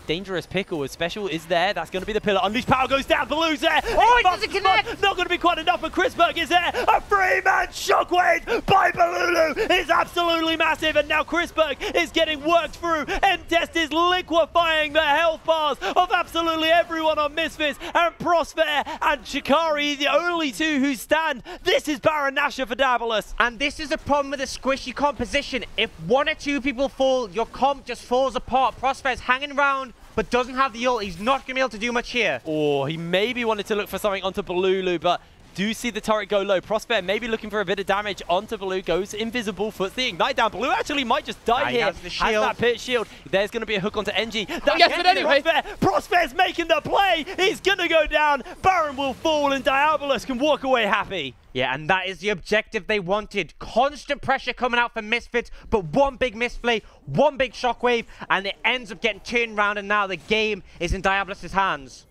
dangerous pickle. As Special is there, that's going to be the pillar. Unleashed power goes down. Baloo's there. Oh, it doesn't connect. Not going to be quite enough, but Chrisberg is there. A 3-man shockwave by Balulu is absolutely massive, and now Chrisberg is getting worked through. M-Test is liquefying the health bars of absolutely everyone on Misfits, and Prosphere and Shikari, the only 2 who stand. This is Baron Nashor for Diabolus. And this is the problem with the squishy composition. If 1 or 2 people fall, your comp just falls apart. Prosphere's hanging around, but doesn't have the ult. He's not going to be able to do much here. Oh, he maybe wanted to look for something onto Balulu, but do see the turret go low. Prosphere maybe looking for a bit of damage onto Baloo. Goes invisible, puts the ignite down. Baloo actually might just die here. Has the shield. Has that pit shield. There's going to be a hook onto NG. Yes, but anyway. Prosphere's making the play. He's going to go down. Baron will fall, and Diabolus can walk away happy. Yeah, and that is the objective they wanted. Constant pressure coming out from Misfits, but one big misplay, one big shockwave, and it ends up getting turned around, and now the game is in Diabolus' hands.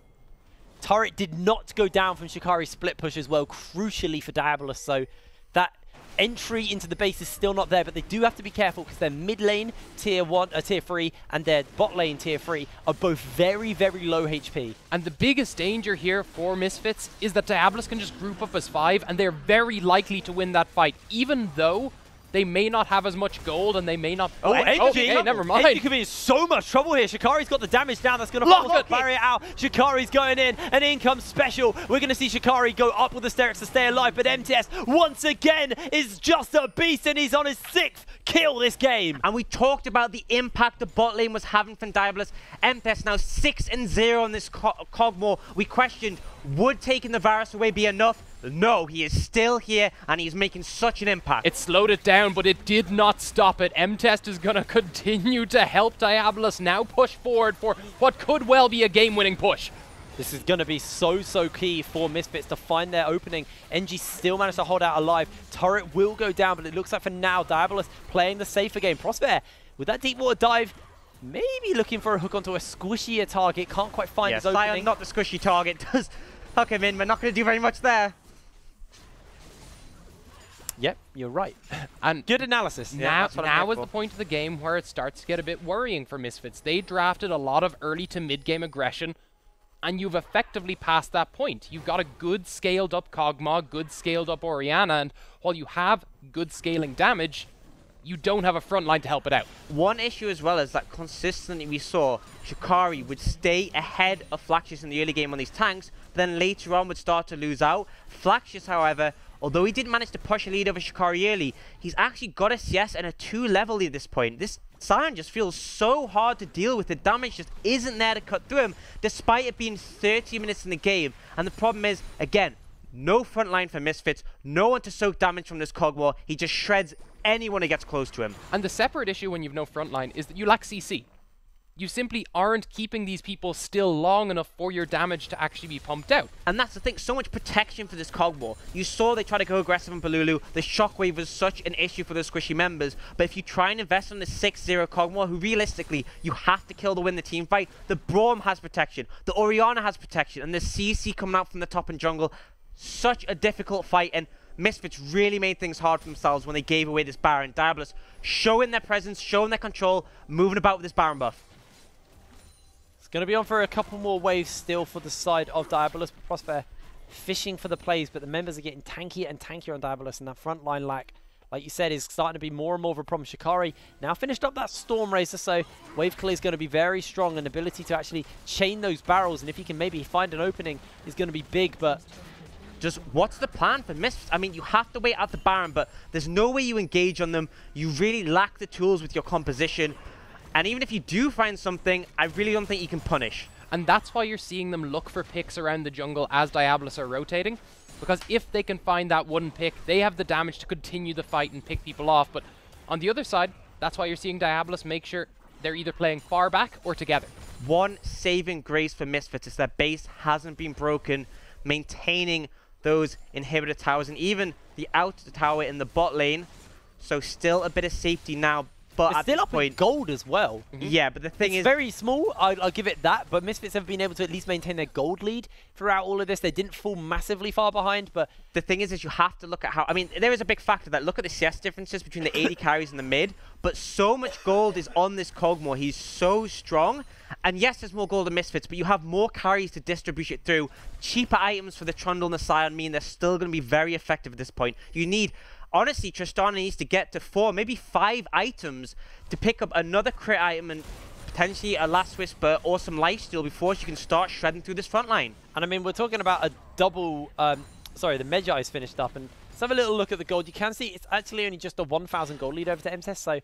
Turret did not go down from Shikari's split push as well, crucially for Diabolus, so that entry into the base is still not there, but they do have to be careful because their mid lane tier 3 and their bot lane tier 3 are both very, very low HP. And the biggest danger here for Misfits is that Diabolus can just group up as 5, and they're very likely to win that fight, even though they may not have as much gold and they may not... Okay, never mind. NG could be in so much trouble here. Shikari's got the damage down. That's going to force the barrier out. Shikari's going in, and in comes Special. We're going to see Shikari go up with the Sterix to stay alive, but MTS once again is just a beast, and he's on his 6th kill this game. And we talked about the impact the bot lane was having from Diabolus. MTS now 6-0 on this Cogmore. We questioned, would taking the Varus away be enough? No, he is still here, and he's making such an impact. It slowed it down, but it did not stop it. M-Test is going to continue to help Diabolus now push forward for what could well be a game-winning push. This is going to be so key for Misfits to find their opening. NG still managed to hold out alive. Turret will go down, but it looks like for now, Diabolus playing the safer game. Prosphere, with that deep water dive, maybe looking for a hook onto a squishier target. Can't quite find his opening. Sion, not the squishy target. Does hook him in. We're not going to do very much there. Yep, you're right. And good analysis. Now is the point of the game where it starts to get a bit worrying for Misfits. They drafted a lot of early to mid-game aggression, and you've effectively passed that point. You've got a good scaled-up Kog'Maw, good scaled-up Orianna, and while you have good scaling damage, you don't have a front line to help it out. One issue as well is that consistently we saw Shikari would stay ahead of Flaxius in the early game on these tanks, then later on would start to lose out. Flaxius, however, although he didn't manage to push a lead over Shikari early, he's actually got a CS and a 2-level lead at this point. This Sion just feels so hard to deal with. The damage just isn't there to cut through him, despite it being 30 minutes in the game. And the problem is, again, no front line for Misfits, no one to soak damage from this Cogmore. He just shreds anyone who gets close to him. And the separate issue when you've no front line is that you lack CC. You simply aren't keeping these people still long enough for your damage to actually be pumped out. And that's the thing, so much protection for this Cogmore. You saw they try to go aggressive on Balulu. The shockwave was such an issue for those squishy members. But if you try and invest on the 6-0 Cogmore, who realistically, you have to kill to win the team fight, the Braum has protection, the Orianna has protection, and the CC coming out from the top and jungle. Such a difficult fight, and Misfits really made things hard for themselves when they gave away this Baron. Diabolus showing their presence, showing their control, moving about with this Baron buff. It's going to be on for a couple more waves still for the side of Diabolus, but Prosphere fishing for the plays, but the members are getting tankier and tankier on Diabolus, and that front line lack, like you said, is starting to be more and more of a problem. Shikari now finished up that Storm Racer, so wave clear is going to be very strong, and ability to actually chain those barrels, and if he can maybe find an opening is going to be big, but just what's the plan for Misfits? I mean, you have to wait out the Baron, but there's no way you engage on them. You really lack the tools with your composition. And even if you do find something, I really don't think you can punish. And that's why you're seeing them look for picks around the jungle as Diabolus are rotating. Because if they can find that one pick, they have the damage to continue the fight and pick people off. But on the other side, that's why you're seeing Diabolus make sure they're either playing far back or together. One saving grace for Misfits is their base hasn't been broken, maintaining those inhibitor towers and even the outer tower in the bot lane. So still a bit of safety now. But it's at still this up point, in gold as well. Yeah, but the thing is, very small. I'll give it that. But Misfits have been able to at least maintain their gold lead throughout all of this. They didn't fall massively far behind. But the thing is you have to look at how. I mean, there is a big factor that look at the CS differences between the AD carries and the mid. But so much gold is on this Kog'Maw. He's so strong. And yes, there's more gold in Misfits, but you have more carries to distribute it through. Cheaper items for the Trundle and the Scion mean they're still going to be very effective at this point. You need. Honestly, Tristana needs to get to 4, maybe 5 items to pick up another crit item and potentially a Last Whisper or some lifesteal before she can start shredding through this front line. And I mean, we're talking about a double... sorry, the Magi is finished up. And let's have a little look at the gold. You can see it's actually only just a 1,000 gold lead over to MTES. So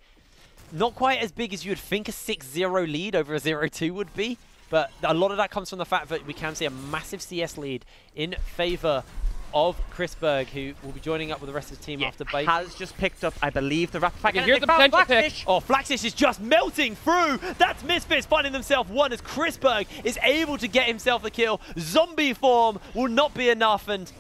not quite as big as you would think a 6-0 lead over a 0-2 would be. But a lot of that comes from the fact that we can see a massive CS lead in favor of Chrisberg, who will be joining up with the rest of the team after bait. Has just picked up, I believe, the Rapid Fire. Here's the potential pick. Oh, Flaxish is just melting through. That's Misfits finding themselves one as Chrisberg is able to get himself the kill. Zombie form will not be enough, and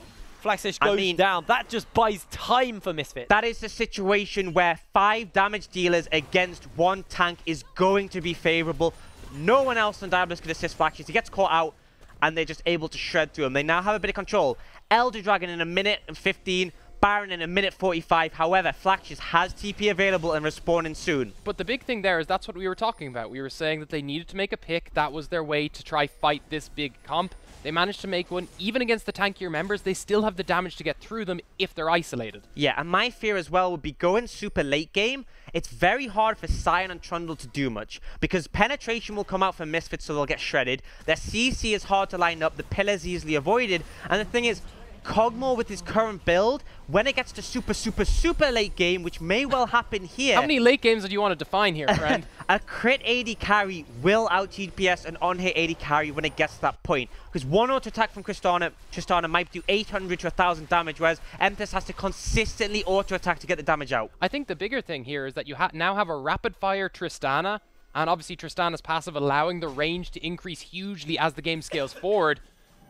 Flaxish goes down. That just buys time for Misfits. That is the situation where 5 damage dealers against 1 tank is going to be favorable. No one else on Diabolus could assist Flaxish. He gets caught out, and they're just able to shred through him. They now have a bit of control. Elder Dragon in 1 minute and 15, Baron in 1 minute 45. However, Flaxish has TP available and respawning soon. But the big thing there is that's what we were talking about. We were saying that they needed to make a pick. That was their way to try fight this big comp. They managed to make one. Even against the tankier members, they still have the damage to get through them if they're isolated. Yeah, and my fear as well would be going super late game. It's very hard for Scion and Trundle to do much because penetration will come out for Misfits, so they'll get shredded. Their CC is hard to line up. The pillar's easily avoided. And the thing is, Kog'Maw with his current build, when it gets to super late game, which may well happen here. How many late games do you want to define here, friend? A crit AD carry will out DPS an on-hit AD carry when it gets to that point. Because one auto attack from Tristana might do 800 to 1,000 damage, whereas MTES has to consistently auto attack to get the damage out. I think the bigger thing here is that you now have a rapid fire Tristana, and obviously Tristana's passive allowing the range to increase hugely as the game scales forward.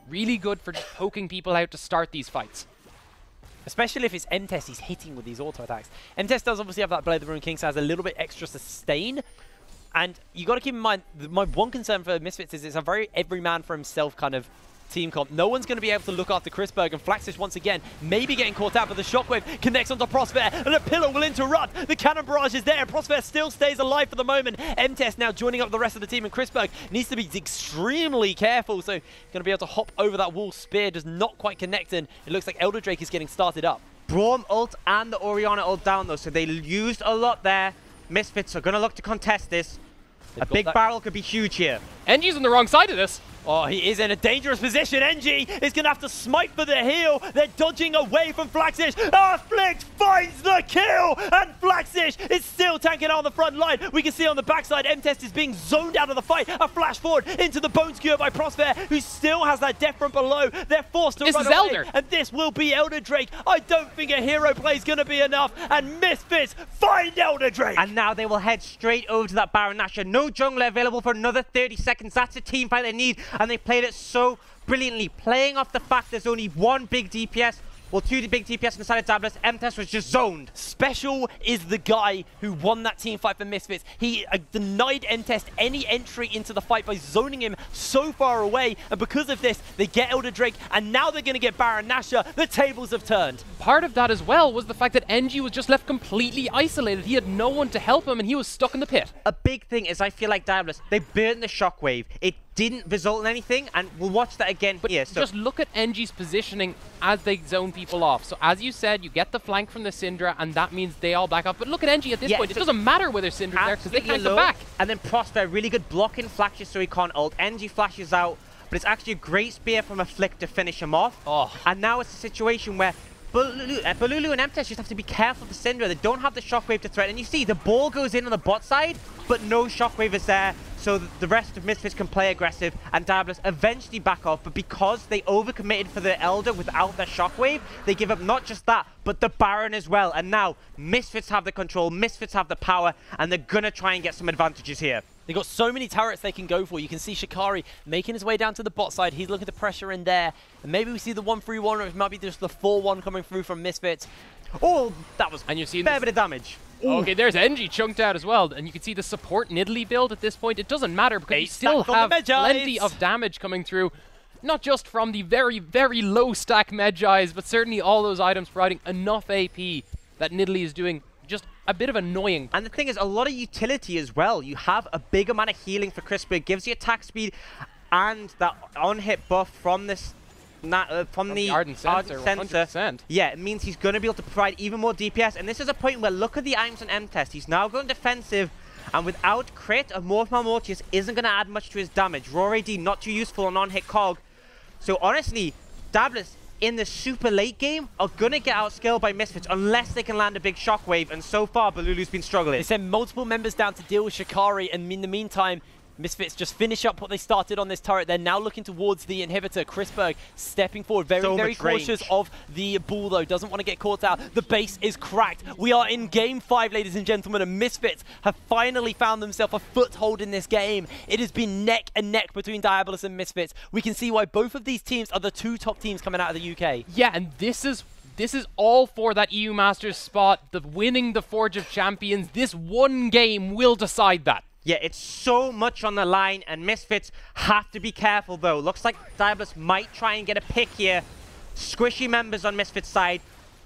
Really good for just poking people out to start these fights. Especially if it's MTES he's hitting with these auto attacks. MTES does obviously have that Blade of the Rune King, so has a little bit extra sustain. And you got to keep in mind, my one concern for Misfits is it's a very every man for himself kind of team comp. No one's going to be able to look after Chrisberg, and Flaxish once again maybe getting caught out, but the Shockwave connects onto Prosper, and a pillar will interrupt. The cannon barrage is there, and Prosper still stays alive for the moment. MTES now joining up the rest of the team, and Chrisberg needs to be extremely careful, so going to be able to hop over that wall. Spear does not quite connect, and it looks like Elder Drake is getting started up. Braum ult and the Orianna ult down though, so they used a lot there. Misfits are going to look to contest this. A big barrel could be huge here. NG's on the wrong side of this. Oh, he is in a dangerous position. NG is going to have to smite for the heal. They're dodging away from Flaxish. Flix finds the kill, and Flaxish is still tanking out on the front line. We can see on the backside, MTES is being zoned out of the fight. A flash forward into the Bone Skewer by Prosper, who still has that death from below. They're forced to run away. Elder. And this will be Elder Drake. I don't think a hero play is going to be enough, and Misfits find Elder Drake. And now they will head straight over to that Baron Nashor. No jungler available for another 30 seconds. That's a team fight they need. And they played it so brilliantly, playing off the fact there's only one big DPS, well, 2 big DPS inside of Diabolus. MTES was just zoned. Special is the guy who won that team fight for Misfits. He denied MTES any entry into the fight by zoning him so far away, and because of this, they get Elder Drake, and now they're going to get Baron Nashor. The tables have turned. Part of that as well was the fact that NG was just left completely isolated. He had no one to help him, and he was stuck in the pit. A big thing is I feel like Diabolus, they burned the Shockwave. It didn't result in anything, and we'll watch that again here. So just look at NG's positioning as they zone people off. So as you said, you get the flank from the Syndra, and that means they all back off. But look at NG at this point. It doesn't matter whether Syndra's there, because they can't go back. And then Prosper, really good blocking Flashes so he can't ult. NG flashes out, but it's actually a great spear from a flick to finish him off. Oh. And now it's a situation where Balulu and MTES just have to be careful for Syndra. They don't have the shockwave to threaten. And you see, the ball goes in on the bot side, but no shockwave is there. So the rest of Misfits can play aggressive, and DIABOLUS eventually back off. But because they overcommitted for the Elder without their shockwave, they give up not just that, but the Baron as well. And now Misfits have the control, Misfits have the power, and they're going to try and get some advantages here. They've got so many turrets they can go for. You can see Shikari making his way down to the bot side. He's looking to pressure in there. And maybe we see the 1-3-1, or it might be just the 4-1 coming through from Misfits. Oh, that was and you see a fair bit of damage. Okay, there's NG chunked out as well. And you can see the support Nidalee build at this point. It doesn't matter because you still have plenty of damage coming through. Not just from the very, very low stack Medjais, but certainly all those items providing enough AP that Nidalee is doing just a bit of annoying. And the thing is, a lot of utility as well. You have a big amount of healing for Crispberg, gives you attack speed, and that on-hit buff from this, from the Ardent Sensor. 100%. Yeah, it means he's going to be able to provide even more DPS. And this is a point where look at the items on M-Test. He's now going defensive, and without crit, a Morph Mortius isn't going to add much to his damage. Raw AD not too useful on on-hit cog. So honestly, DIABOLUS in the super late game are going to get outskilled by Misfits unless they can land a big shockwave, and so far Balulu's been struggling. They send multiple members down to deal with Shikari, and in the meantime, Misfits just finish up what they started on this turret. They're now looking towards the inhibitor. Crispberg stepping forward, very cautious of the ball though. Doesn't want to get caught out. The base is cracked. We are in game 5, ladies and gentlemen, and Misfits have finally found themselves a foothold in this game. It has been neck and neck between DIABOLUS and Misfits. We can see why both of these teams are the 2 top teams coming out of the UK. Yeah, and this is all for that EU Masters spot, the winning the Forge of Champions. This one game will decide that. Yeah, it's so much on the line, and Misfits have to be careful, though. Looks like DIABOLUS might try and get a pick here. Squishy members on Misfits' side.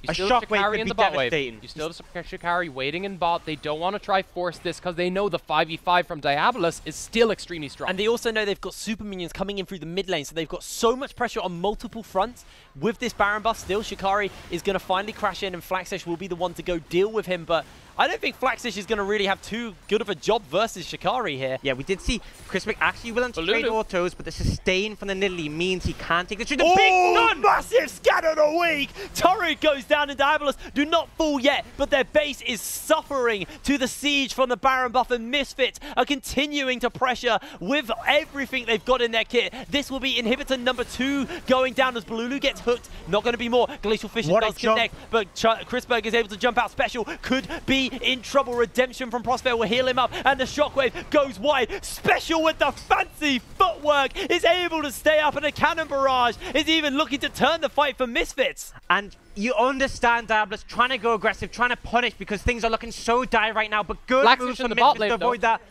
A shockwave could be devastating. You still have Shikari waiting in bot. They don't want to try force this because they know the 5v5 from DIABOLUS is still extremely strong. And they also know they've got super minions coming in through the mid lane, so they've got so much pressure on multiple fronts. With this Baron buff still, Shikari is going to finally crash in, and Flaxish will be the one to go deal with him, but I don't think Flaxish is going to really have too good of a job versus Shikari here. Yeah, we did see Crispberg actually willing to trade autos, but the sustain from the Nidalee means he can't take the trade. Big stun! Massive scatter the weak! Turret goes down, and DIABOLUS do not fall yet, but their base is suffering to the siege from the Baron buff, and Misfits are continuing to pressure with everything they've got in their kit. This will be inhibitor number 2 going down as Balulu gets hooked. Not going to be more. Glacial Fissure does connect, but Crispberg is able to jump out. Special could be in trouble. Redemption from Prospero will heal him up, and the shockwave goes wide. Special with the fancy footwork is able to stay up, and a cannon barrage is even looking to turn the fight for Misfits. And you understand DIABOLUS trying to go aggressive, trying to punish because things are looking so dire right now, but good moves from Misfits to avoid that.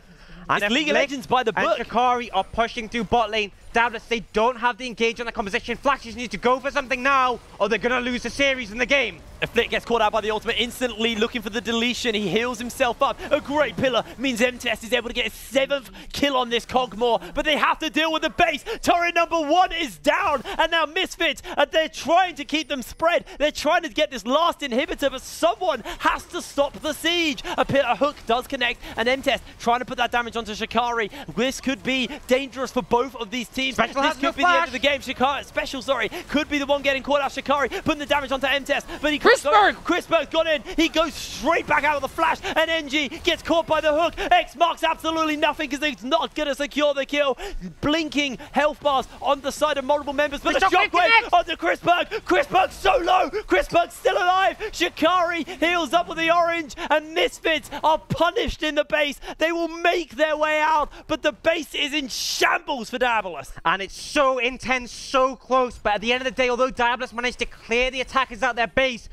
And it's League of Legends by the book. And Shikari are pushing through bot lane. DIABOLUS, they don't have the engage on the composition. Flaxish needs to go for something now, or they're going to lose the series in the game. A Flick gets caught out by the ultimate instantly, looking for the deletion. He heals himself up. A great pillar means MTS is able to get his 7th kill on this Cogmore, but they have to deal with the base. Turret number 1 is down, and now Misfits, they're trying to keep them spread. They're trying to get this last inhibitor, but someone has to stop the siege. A hook does connect, and MTS trying to put that damage onto Shikari. This could be dangerous for both of these teams. Special this could be the end of the game. Special, could be the one getting caught out. Shikari putting the damage onto MTS, but he Crispberg's gone in. He goes straight back out of the flash, and NG gets caught by the hook. X marks absolutely nothing because he's not going to secure the kill. Blinking health bars on the side of multiple members, but the shockwave onto Crispberg. Crispberg so low. Crispberg's still alive. Shikari heals up with the orange, and Misfits are punished in the base. They will make their way out, but the base is in shambles for DIABOLUS. And it's so intense, so close, but at the end of the day, although DIABOLUS managed to clear the attackers out their base,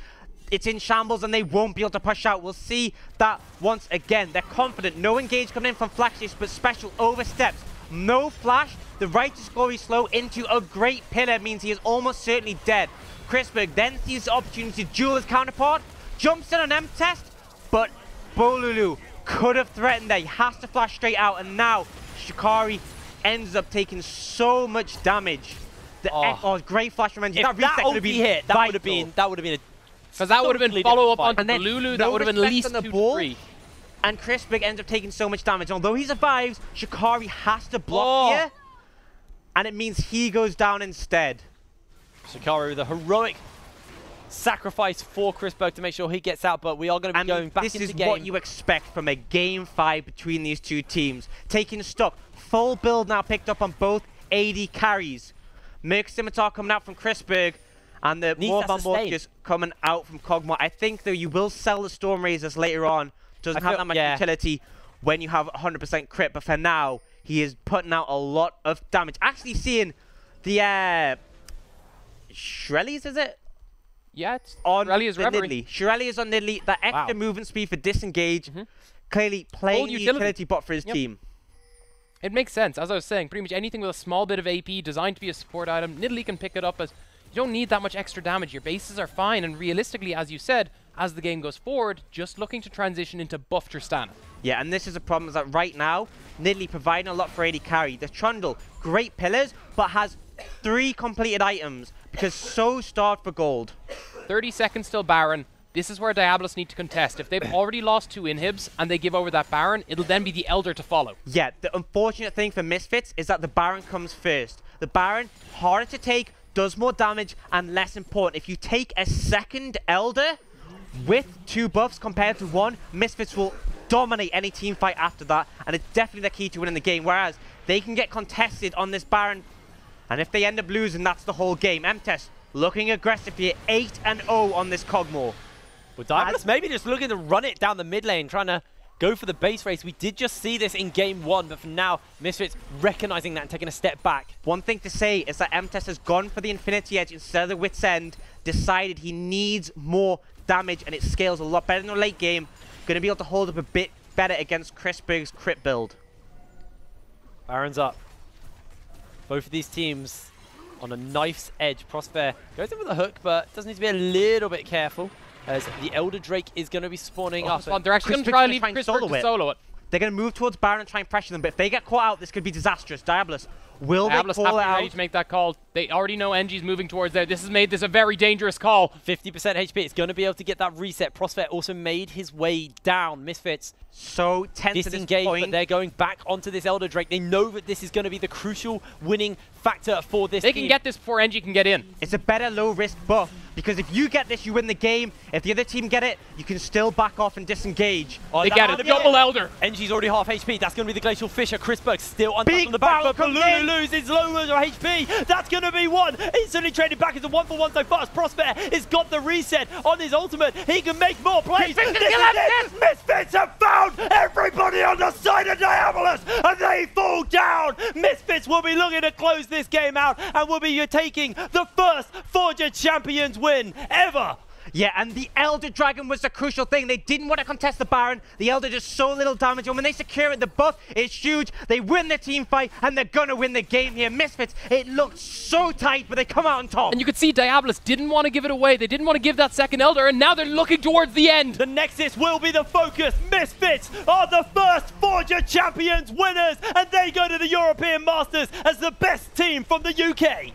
it's in shambles and they won't be able to push out. We'll see that once again. They're confident. No engage coming in from Flaxish, but Special oversteps. No flash. The Righteous Glory slow into a great pillar means he is almost certainly dead. Crispberg then sees the opportunity to duel his counterpart. Jumps in on M-Test, but Balulu could have threatened there. He has to flash straight out, and now Shikari ends up taking so much damage. Great flash from NG. If that ulti hit, that would have been a because that would have been follow-up on Balulu, that would have been at least 2 to 3. And Crispberg ends up taking so much damage. Although he survives, Shikari has to block here. and it means he goes down instead. Shikari with a heroic sacrifice for Chrisberg to make sure he gets out, but we are going to be going back into the game. This is what you expect from a Game 5 between these two teams. Taking stock, full build now picked up on both AD carries. Merc Scimitar coming out from Chrisberg, and the Morband Mortis coming out from Kog'Maw. I think, though, you will sell the Storm Razors later on. Doesn't have that much utility when you have 100% crit, but for now, he is putting out a lot of damage. Actually seeing the Shirelli's, is it? Yeah, it's on Shirelli's Nidalee. Shirelli is on Nidalee. That extra movement speed for disengage. Clearly playing the utility bot for his team. It makes sense. As I was saying, pretty much anything with a small bit of AP designed to be a support item, Nidalee can pick it up as you don't need that much extra damage. Your bases are fine, and realistically, as you said, as the game goes forward, just looking to transition into buff Tristana. Yeah, and this is a problem, is that right now, Nidalee providing a lot for AD carry. The Trundle, great pillars, but has 3 completed items because so starved for gold. 30 seconds till Baron. This is where Diabolus need to contest. If they've already lost 2 inhibs and they give over that Baron, it'll then be the Elder to follow. Yeah, the unfortunate thing for Misfits is that the Baron comes first. The Baron, harder to take, does more damage, and less important. If you take a second Elder with 2 buffs compared to 1, Misfits will dominate any team fight after that, and it's definitely the key to winning the game, whereas they can get contested on this Baron, and if they end up losing, that's the whole game. MTES looking aggressive here, 8-0 on this Kog'Maw. Well, Diabolus maybe just looking to run it down the mid lane, trying to go for the base race. We did just see this in game 1, but for now, Misfits recognizing that and taking a step back. One thing to say is that MTES has gone for the Infinity Edge instead of the Wit's End, decided he needs more damage, and it scales a lot better in the late game. Going to be able to hold up a bit better against Chrisberg's crit build. Baron's up. Both of these teams on a knife's edge. Prosper goes in with a hook, but does need to be a little bit careful, as the Elder Drake is going to be spawning up. They're actually going to try and leave Chrisberg to solo it. They're going to move towards Baron and try and pressure them, but if they get caught out, this could be disastrous. Diabolus, will they call it out? Ready to make that call. They already know NG's moving towards there. This has made this a very dangerous call. 50% HP. It's going to be able to get that reset. Prosper also made his way down. Misfits so tense at this point. But they're going back onto this Elder Drake. They know that this is going to be the crucial winning factor for this team. They can get this before NG can get in. It's a better low-risk buff, because if you get this, you win the game. If the other team get it, you can still back off and disengage. They get it. The double Elder. NG's already half HP. That's going to be the Glacial Fisher. Chrisberg still untouched on the back, but Lulu loses lower HP. That's going to be 1. Instantly traded back into 1-for-1 so far as Prosper has got the reset on his ultimate. He can make more plays. Misfits have found everybody on the side of Diabolus, and they fall down. Misfits will be looking to close this game out, and will be taking the first Forger Champions win ever. Yeah, and the Elder Dragon was the crucial thing. They didn't want to contest the Baron. The Elder does so little damage, and when they secure it, the buff is huge. They win the team fight, and they're going to win the game here. Misfits, it looked so tight, but they come out on top. And you could see Diabolus didn't want to give it away. They didn't want to give that second Elder, and now they're looking towards the end. The Nexus will be the focus. Misfits are the first Forger Champions winners, and they go to the European Masters as the best team from the UK.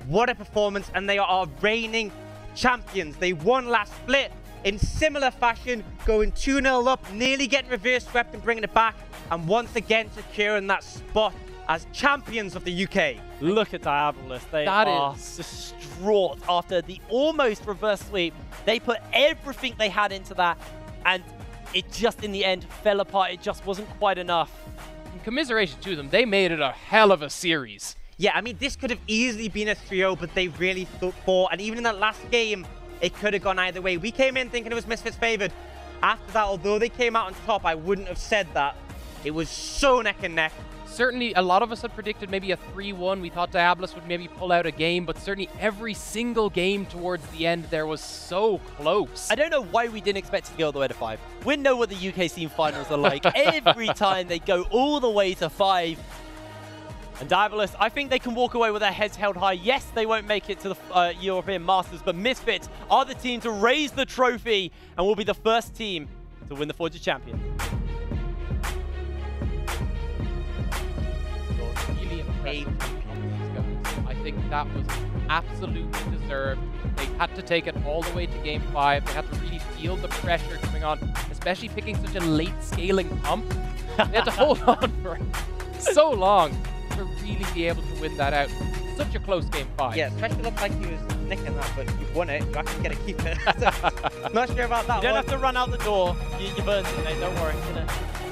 What a performance, and they are our reigning champions. They won last split in similar fashion, going 2-0 up, nearly getting reverse swept and bringing it back, and once again securing that spot as champions of the UK. Look at Diabolus. They are distraught after the almost reverse sweep. They put everything they had into that, and it just in the end fell apart. It just wasn't quite enough. In commiseration to them, they made it a hell of a series. Yeah, I mean, this could have easily been a 3-0, but they really fought. And even in that last game, it could have gone either way. We came in thinking it was Misfits favored. After that, although they came out on top, I wouldn't have said that. It was so neck and neck. Certainly, a lot of us had predicted maybe a 3-1. We thought Diabolus would maybe pull out a game, but certainly every single game towards the end there was so close. I don't know why we didn't expect it to go all the way to 5. We know what the UK team finals are like. Every time they go all the way to 5. And Diabolus, I think they can walk away with their heads held high. Yes, they won't make it to the European Masters, but Misfits are the team to raise the trophy and will be the first team to win the Forger Champion. I think that was absolutely deserved. They had to take it all the way to Game 5. They had to really feel the pressure coming on, especially especially picking such a late scaling comp. They had to hold on for so long to really be able to win that out. Such a close game 5. Yeah, especially looked like he was nicking that, but you've won it. You actually get to keep it. Not sure about that. You don't have to run out the door. You burned it, mate. Don't worry.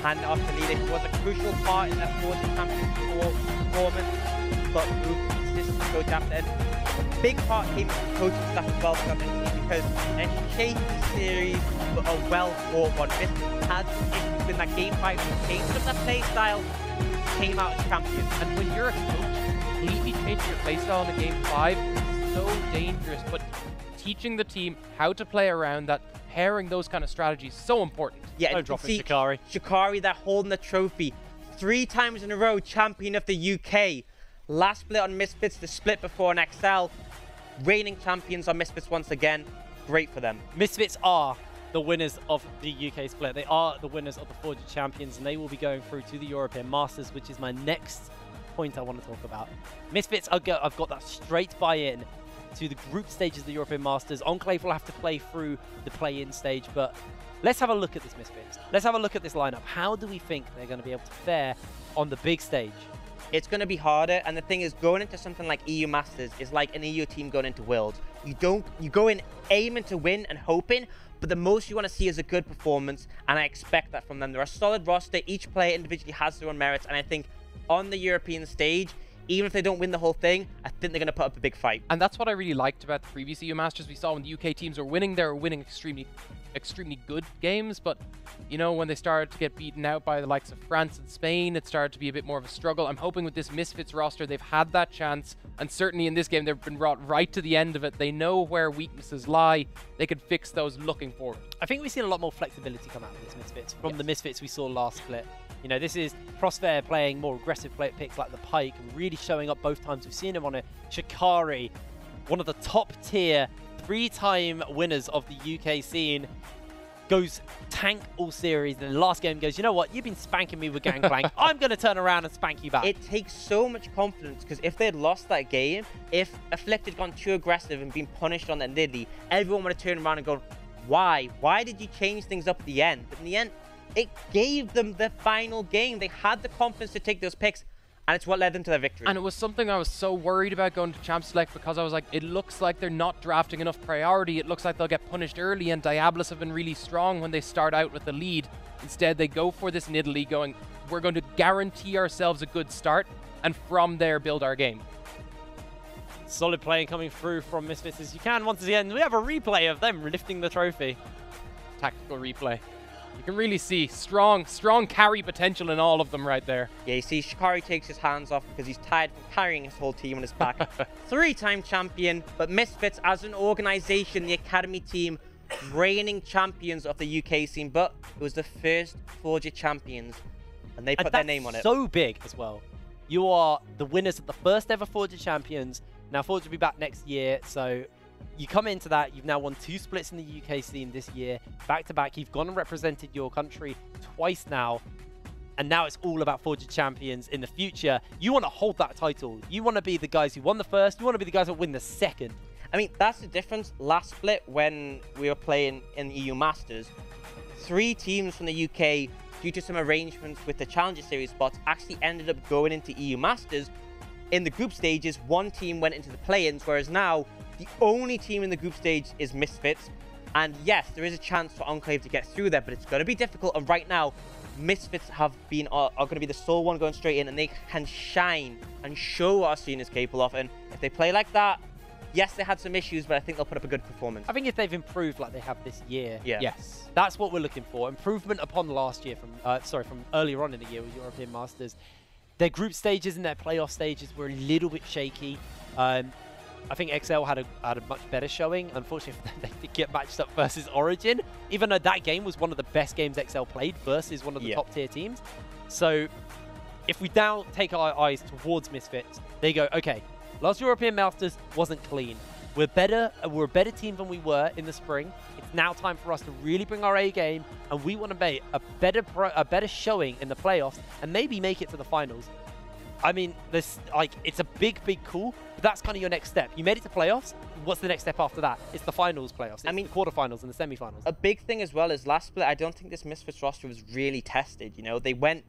Hand it off to leader. He was a crucial part in that 40 championship performance, but moved consistent coach after. And a big part came from the coaching staff as well, because a shaky series, but a well-fought one. Misfits had issues with that game 5, and changed up that play style, came out as champions. And when you're a coach, completely changing your playstyle in a game 5 is so dangerous, but teaching the team how to play around that, pairing those kind of strategies, so important. Yeah, don't drop it, Shikari. Shikari, they're holding the trophy 3 times in a row, champion of the UK. Last split on Misfits, the split before an XL. Reigning champions on Misfits once again. Great for them. Misfits are the winners of the UK split. They are the winners of the Forger Champions, and they will be going through to the European Masters, which is my next point I want to talk about. Misfits, I've got that straight buy-in to the group stages of the European Masters. Enclave will have to play through the play-in stage, but let's have a look at this Misfits. Let's have a look at this lineup. How do we think they're going to be able to fare on the big stage? It's going to be harder, and the thing is, going into something like EU Masters is like an EU team going into Worlds. You go in aiming to win and hoping, but the most you want to see is a good performance, and I expect that from them. They're a solid roster. Each player individually has their own merits, and I think on the European stage, even if they don't win the whole thing, I think they're going to put up a big fight. And that's what I really liked about the previous EU Masters. We saw when the UK teams were winning, they were winning extremely good games, but you know, when they started to get beaten out by the likes of France and Spain, it started to be a bit more of a struggle. I'm hoping with this Misfits roster, they've had that chance, and certainly in this game, they've been brought right to the end of it. They know where weaknesses lie. They can fix those looking forward. I think we've seen a lot more flexibility come out of this Misfits from the Misfits we saw last split. You know, this is Crossfair playing more aggressive picks like the Pike, really showing up both times we've seen him on it. Shikari, one of the top tier 3-time winners of the UK scene, goes tank all series, and the last game goes, you know what, you've been spanking me with Gangplank, I'm going to turn around and spank you back. It takes so much confidence, because if they'd lost that game, if Afflict had gone too aggressive and been punished on that Nidalee, everyone would have turned around and gone, why? Why did you change things up at the end? But in the end, it gave them the final game. They had the confidence to take those picks, and it's what led them to their victory. And it was something I was so worried about going to Champ Select, because I was like, it looks like they're not drafting enough priority. It looks like they'll get punished early, and DIABOLUS have been really strong when they start out with the lead. Instead, they go for this Nidalee going, we're going to guarantee ourselves a good start, and from there, build our game. Solid playing coming through from Misfits as you can. Once again, we have a replay of them lifting the trophy. Tactical replay. You can really see strong carry potential in all of them right there. Yeah, you see Shikari takes his hands off because he's tired from carrying his whole team on his back. 3-time champion, but Misfits as an organization, the academy team, reigning champions of the UK scene, but it was the first Forger champions, and they put their name on it. So big as well. You are the winners of the first ever Forger champions. Now Forger will be back next year, so you come into that, you've now won 2 splits in the UK scene this year, back to back. You've gone and represented your country twice now, and now it's all about Forger champions in the future. You want to hold that title. You want to be the guys who won the first. You want to be the guys that win the second. I mean, that's the difference. Last split, when we were playing in the EU Masters, 3 teams from the UK, due to some arrangements with the Challenger Series spots, actually ended up going into EU Masters. In the group stages, 1 team went into the play-ins, whereas now the only team in the group stage is Misfits. And yes, there is a chance for Enclave to get through there, but it's going to be difficult. And right now, Misfits are going to be the sole one going straight in, and they can shine and show what our scene is capable of. And if they play like that, yes, they had some issues, but I think they'll put up a good performance. I think if they've improved like they have this year, yes, that's what we're looking for. Improvement upon last year from earlier on in the year with European Masters. Their group stages and their playoff stages were a little bit shaky. I think XL had a much better showing. Unfortunately, they did get matched up versus Origin, even though that game was one of the best games XL played versus one of the top tier teams. So if we now take our eyes towards Misfits, they go, okay, last European Masters wasn't clean. We're a better team than we were in the spring. It's now time for us to really bring our A game, and we want to make a better showing in the playoffs and maybe make it to the finals. I mean, it's a big call. But that's kind of your next step. You made it to playoffs. What's the next step after that? It's the finals playoffs. It's the quarterfinals and the semifinals. A big thing as well is last split, I don't think this Misfits roster was really tested. You know, they went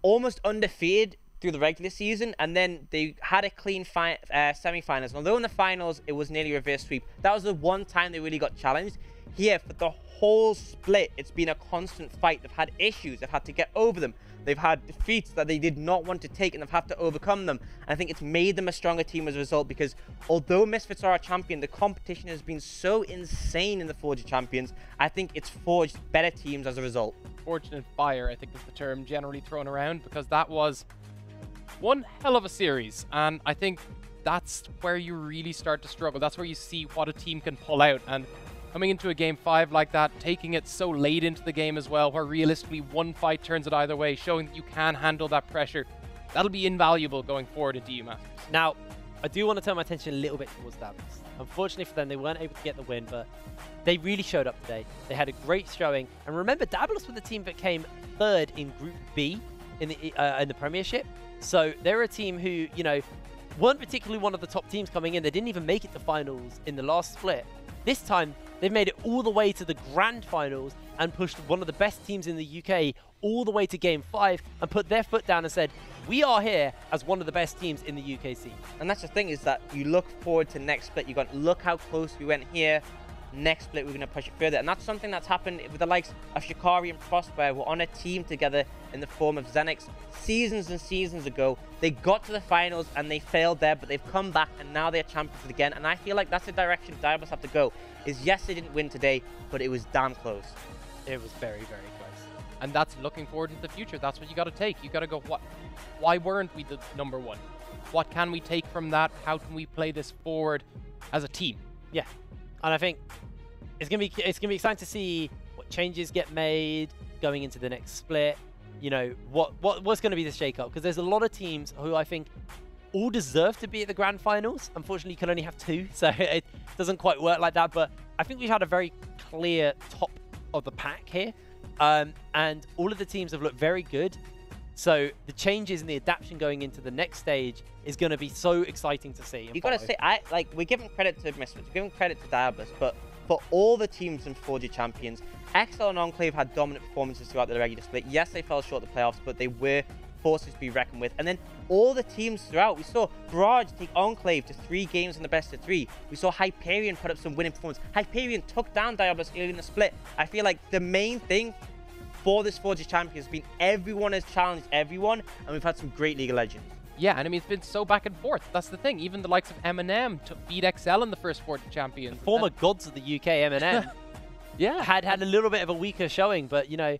almost undefeated through the regular season, and then they had a clean semi-finals. And although in the finals it was nearly a reverse sweep, that was the one time they really got challenged. Here, for the whole split, it's been a constant fight. They've had issues. They've had to get over them. They've had defeats that they did not want to take, and they've had to overcome them. And I think it's made them a stronger team as a result, because although Misfits are a champion, the competition has been so insane in the Forged Champions. I think it's forged better teams as a result. Forged in fire, I think, is the term generally thrown around, because that was one hell of a series, and I think that's where you really start to struggle. That's where you see what a team can pull out, and coming into a game 5 like that, taking it so late into the game as well, where realistically one fight turns it either way, showing that you can handle that pressure, that'll be invaluable going forward into EU Masters. Now, I do want to turn my attention a little bit towards DIABOLUS. Unfortunately for them, they weren't able to get the win, but they really showed up today. They had a great showing, and remember, DIABOLUS were the team that came 3rd in Group B in the Premiership. So they're a team who, you know, weren't particularly one of the top teams coming in. They didn't even make it to finals in the last split. This time, they've made it all the way to the grand finals and pushed one of the best teams in the UK all the way to game 5 and put their foot down and said, we are here as one of the best teams in the UK scene. And that's the thing, is that you look forward to next split. You've got, look how close we went here. Next split, we're going to push it further. And that's something that's happened with the likes of Shikari and Prosper. We're on a team together in the form of Xenix seasons and seasons ago. They got to the finals and they failed there, but they've come back and now they're champions again. And I feel like that's the direction DIABOLUS have to go. Is yes, they didn't win today, but it was damn close. It was very, very close. And that's looking forward into the future. That's what you got to take. You got to go, why weren't we the #1? What can we take from that? How can we play this forward as a team? Yeah. And I think it's gonna be exciting to see what changes get made going into the next split. You know, what's going to be the shake-up, because there's a lot of teams who I think all deserve to be at the grand finals. Unfortunately, you can only have 2, so it doesn't quite work like that. But I think we've had a very clear top of the pack here, and all of the teams have looked very good. So the changes and the adaptation going into the next stage is going to be so exciting to see. You got to say, we're giving credit to Misfits, we're giving credit to DIABOLUS, but for all the teams in Forged Champions, XL and Enclave had dominant performances throughout the regular split. Yes, they fell short of the playoffs, but they were forces to be reckoned with. And then all the teams throughout, we saw Barrage take Enclave to 3 games in the best of 3. We saw Hyperion put up some winning performance. Hyperion took down DIABOLUS early in the split. I feel like the main thing for this Forged Champions has been everyone has challenged everyone, and we've had some great League of Legends. Yeah, and I mean, it's been so back and forth. That's the thing. Even the likes of Eminem beat XL in the first Forged Champions. The former gods of the UK, Eminem, yeah, had a little bit of a weaker showing, but you know,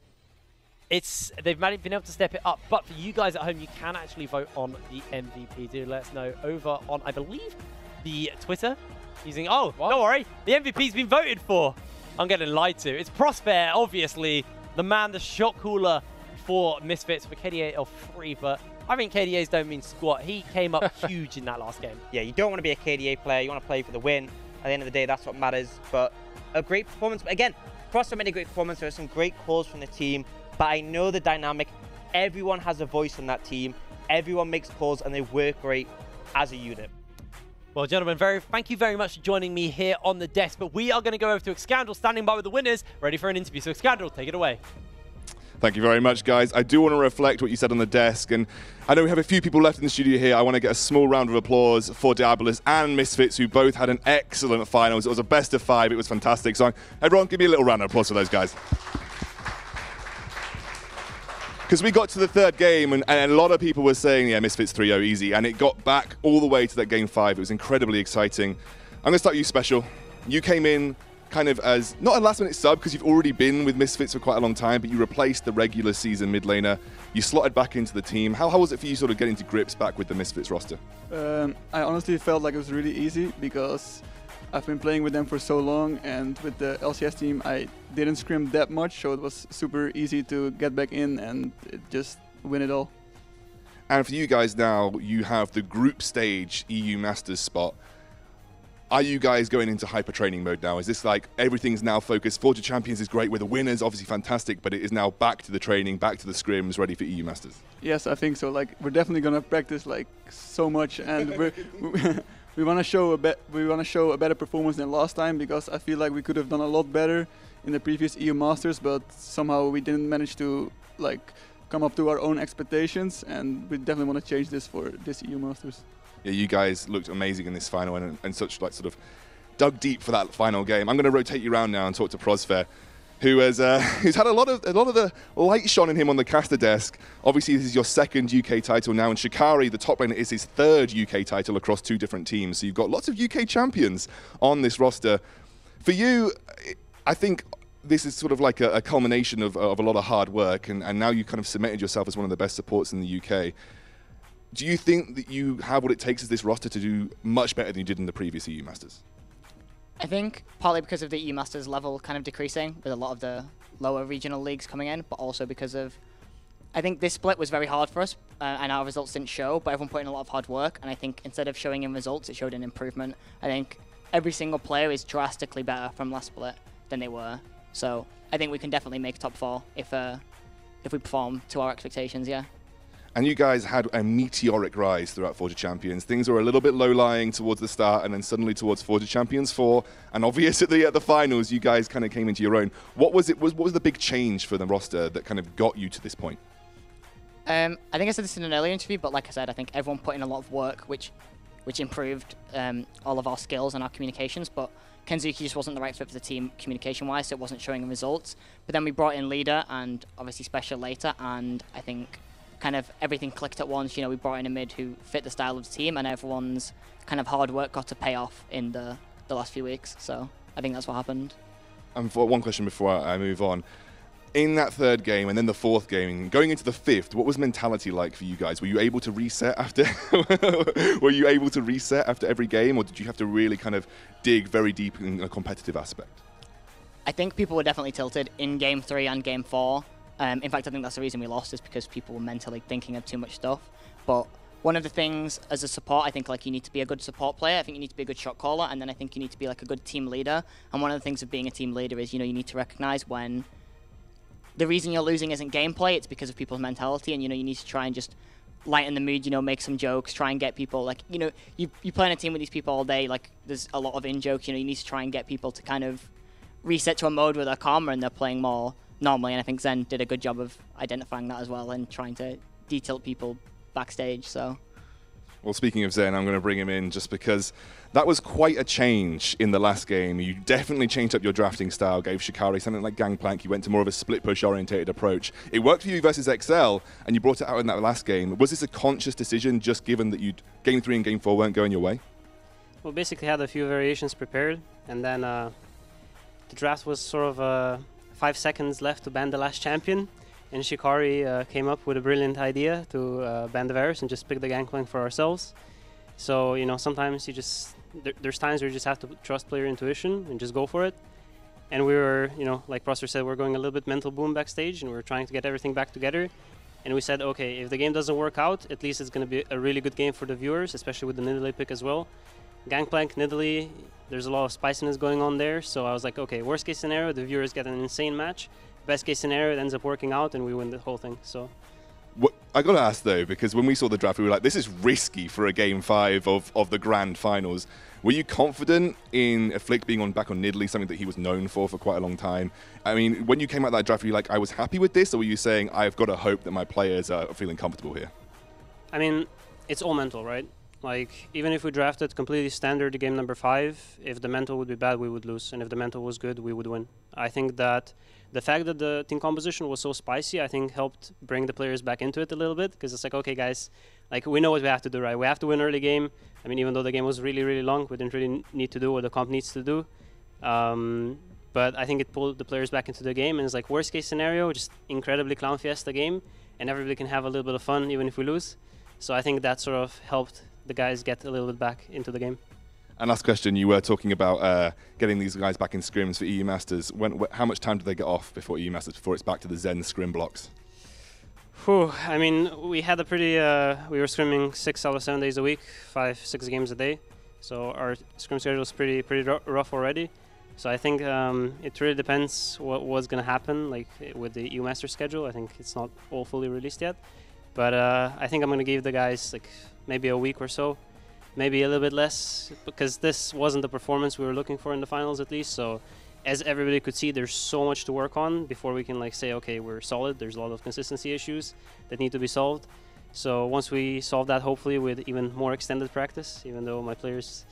they've been able to step it up. But for you guys at home, you can actually vote on the MVP. Do let us know over on, I believe, the Twitter using. Oh, don't worry, the MVP's been voted for. I'm getting lied to. It's Prosper, obviously, the man, the shot caller for Misfits for KDA of 3, but I think KDAs don't mean squat. He came up huge in that last game. Yeah, you don't want to be a KDA player. You want to play for the win. At the end of the day, that's what matters. But a great performance. But again, Prosper made a great performance. There were some great calls from the team. But I know the dynamic. Everyone has a voice on that team. Everyone makes calls, and they work great as a unit. Well, gentlemen, thank you very much for joining me here on the desk. But we are going to go over to Xcandal, standing by with the winners, ready for an interview. So, Xcandal, take it away. Thank you very much, guys. I do want to reflect what you said on the desk, and I know we have a few people left in the studio here. I want to get a small round of applause for DIABOLUS and Misfits, who both had an excellent finals. It was a best of 5. It was fantastic. So everyone, give me a little round of applause for those guys. Because we got to the 3rd game, and a lot of people were saying, yeah, Misfits 3-0 easy, and it got back all the way to that game 5. It was incredibly exciting. I'm going to start with you, Special. You came in kind of as, not a last-minute sub, because you've already been with Misfits for quite a long time, but you replaced the regular season mid laner. You slotted back into the team. How was it for you sort of getting to grips back with the Misfits roster? I honestly felt like it was really easy, because I've been playing with them for so long, and with the LCS team, I didn't scrim that much, so it was super easy to get back in and just win it all. And for you guys now, you have the group stage EU Masters spot. Are you guys going into hyper training mode now? Is this like everything's now focused? Forged Champions is great with the winners, obviously fantastic, but it is now back to the training, back to the scrims, ready for EU Masters? Yes, I think so. Like, we're definitely gonna practice like so much, and we want to show a better performance than last time, because I feel like we could have done a lot better in the previous EU Masters, but somehow we didn't manage to come up to our own expectations, and we definitely want to change this for this EU Masters. Yeah, you guys looked amazing in this final and such sort of dug deep for that final game. I'm going to rotate you around now and talk to Prosfair, who has who's had a lot of the light shone in him on the caster desk. Obviously, this is your second UK title now, and Shikari, the top laner, is his third UK title across 2 different teams. So you've got lots of UK champions on this roster. For you, I think this is sort of like a culmination of a lot of hard work, and now you kind of cemented yourself as one of the best supports in the UK. Do you think that you have what it takes as this roster to do much better than you did in the previous EU Masters? I think partly because of the EU Masters level kind of decreasing with a lot of the lower regional leagues coming in, but also because of, I think this split was very hard for us and our results didn't show, but everyone put in a lot of hard work, and I think instead of showing in results, it showed an improvement. I think every single player is drastically better from last split than they were. So I think we can definitely make top 4 if we perform to our expectations, yeah. And you guys had a meteoric rise throughout Forge of Champions. Things were a little bit low-lying towards the start, and then suddenly towards Forge of Champions 4, and obvious at the finals, you guys kind of came into your own. What was the big change for the roster that kind of got you to this point? I think I said this in an earlier interview, but like I said, I think everyone put in a lot of work, which improved all of our skills and our communications, but Kenzuki just wasn't the right fit for the team communication-wise, so it wasn't showing in results. But then we brought in Leader and obviously Special later, and I think kind of everything clicked at once. You know, we brought in a mid who fit the style of the team, and everyone's kind of hard work got to pay off in the last few weeks. So I think that's what happened. And for one question before I move on. In that 3rd game and then the 4th game, going into the 5th, what was mentality like for you guys? Were you able to reset after every game, or did you have to really kind of dig very deep in a competitive aspect? I think people were definitely tilted in Game 3 and Game 4. In fact, I think that's the reason we lost, is because people were mentally thinking of too much stuff. But one of the things as a support, I think you need to be a good support player. I think you need to be a good shot caller, and then I think you need to be a good team leader. And one of the things of being a team leader is, you need to recognize when the reason you're losing isn't gameplay, it's because of people's mentality, and you need to try and just lighten the mood, make some jokes, try and get people, you play in a team with these people all day, there's a lot of in-jokes, you need to try and get people to kind of reset to a mode where they're calmer and they're playing more normally, and I think Zen did a good job of identifying that as well and trying to detilt people backstage, so. Well, speaking of Zen, I'm going to bring him in just because that was quite a change in the last game. You definitely changed up your drafting style, gave Shikari something like Gangplank. You went to more of a split-push orientated approach. It worked for you versus XL, and you brought it out in that last game. Was this a conscious decision, just given that Game 3 and Game 4 weren't going your way? Well, basically had a few variations prepared, and then the draft was sort of 5 seconds left to ban the last champion. And Shikari came up with a brilliant idea to ban the Varus and just pick the Gangplank for ourselves. So, sometimes there's times where you just have to trust player intuition and just go for it. And we were, like Prosper said, we're going a little bit mental boom backstage, and we're trying to get everything back together. And we said, okay, if the game doesn't work out, at least it's going to be a really good game for the viewers, especially with the Nidalee pick as well. Gangplank, Nidalee, there's a lot of spiciness going on there. So I was like, okay, worst case scenario, the viewers get an insane match. Best case scenario, it ends up working out and we win the whole thing. So, I got to ask though, because when we saw the draft, we were like, this is risky for a Game 5 of the grand finals. Were you confident in Flick being back on Nidalee, something that he was known for quite a long time? I mean, when you came out of that draft, were you like, I was happy with this, or were you saying, I've got to hope that my players are feeling comfortable here? I mean, it's all mental, right? Even if we drafted completely standard game number 5, if the mental would be bad, we would lose. And if the mental was good, we would win. I think that the fact that the team composition was so spicy, I think helped bring the players back into it a little bit. Because it's like, okay, guys, we know what we have to do, right? We have to win early game. I mean, even though the game was really, really long, we didn't really need to do what the comp needs to do. But I think it pulled the players back into the game. And it's like, worst case scenario, just incredibly clown fiesta game. And everybody can have a little bit of fun, even if we lose. So I think that sort of helped the guys get a little bit back into the game. And last question, you were talking about getting these guys back in scrims for EU Masters. How much time did they get off before EU Masters, before it's back to the Zen scrim blocks? Whew, I mean, we had a pretty, we were scrimming 6 out of 7 days a week, 5-6 games a day. So our scrim schedule is pretty rough already. So I think it really depends what's going to happen with the EU Masters schedule. I think it's not all fully released yet. But I think I'm going to give the guys maybe a week or so maybe a little bit less, because this wasn't the performance we were looking for in the finals at least. So as everybody could see, there's so much to work on before we can like say, okay, we're solid. There's a lot of consistency issues that need to be solved. So once we solve that, hopefully with even more extended practice, even though my players,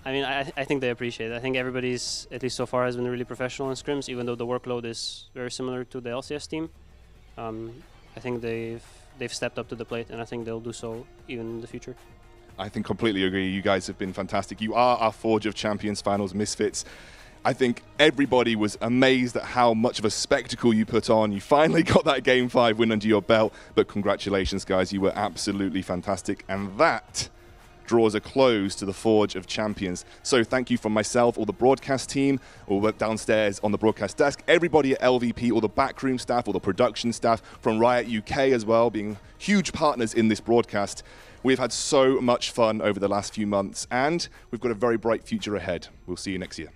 I mean, I think they appreciate it. I think everybody's, at least so far, has been really professional in scrims, even though the workload is very similar to the LCS team. I think they've stepped up to the plate, and I think they'll do so even in the future. I think completely agree. You guys have been fantastic. You are our Forge of Champions finals Misfits. I think everybody was amazed at how much of a spectacle you put on. You finally got that Game 5 win under your belt, but congratulations, guys. You were absolutely fantastic, and that draws a close to the Forge of Champions. So thank you from myself, all the broadcast team, all the downstairs on the broadcast desk, everybody at LVP, all the backroom staff, all the production staff from Riot UK as well, being huge partners in this broadcast. We've had so much fun over the last few months, and we've got a very bright future ahead. We'll see you next year.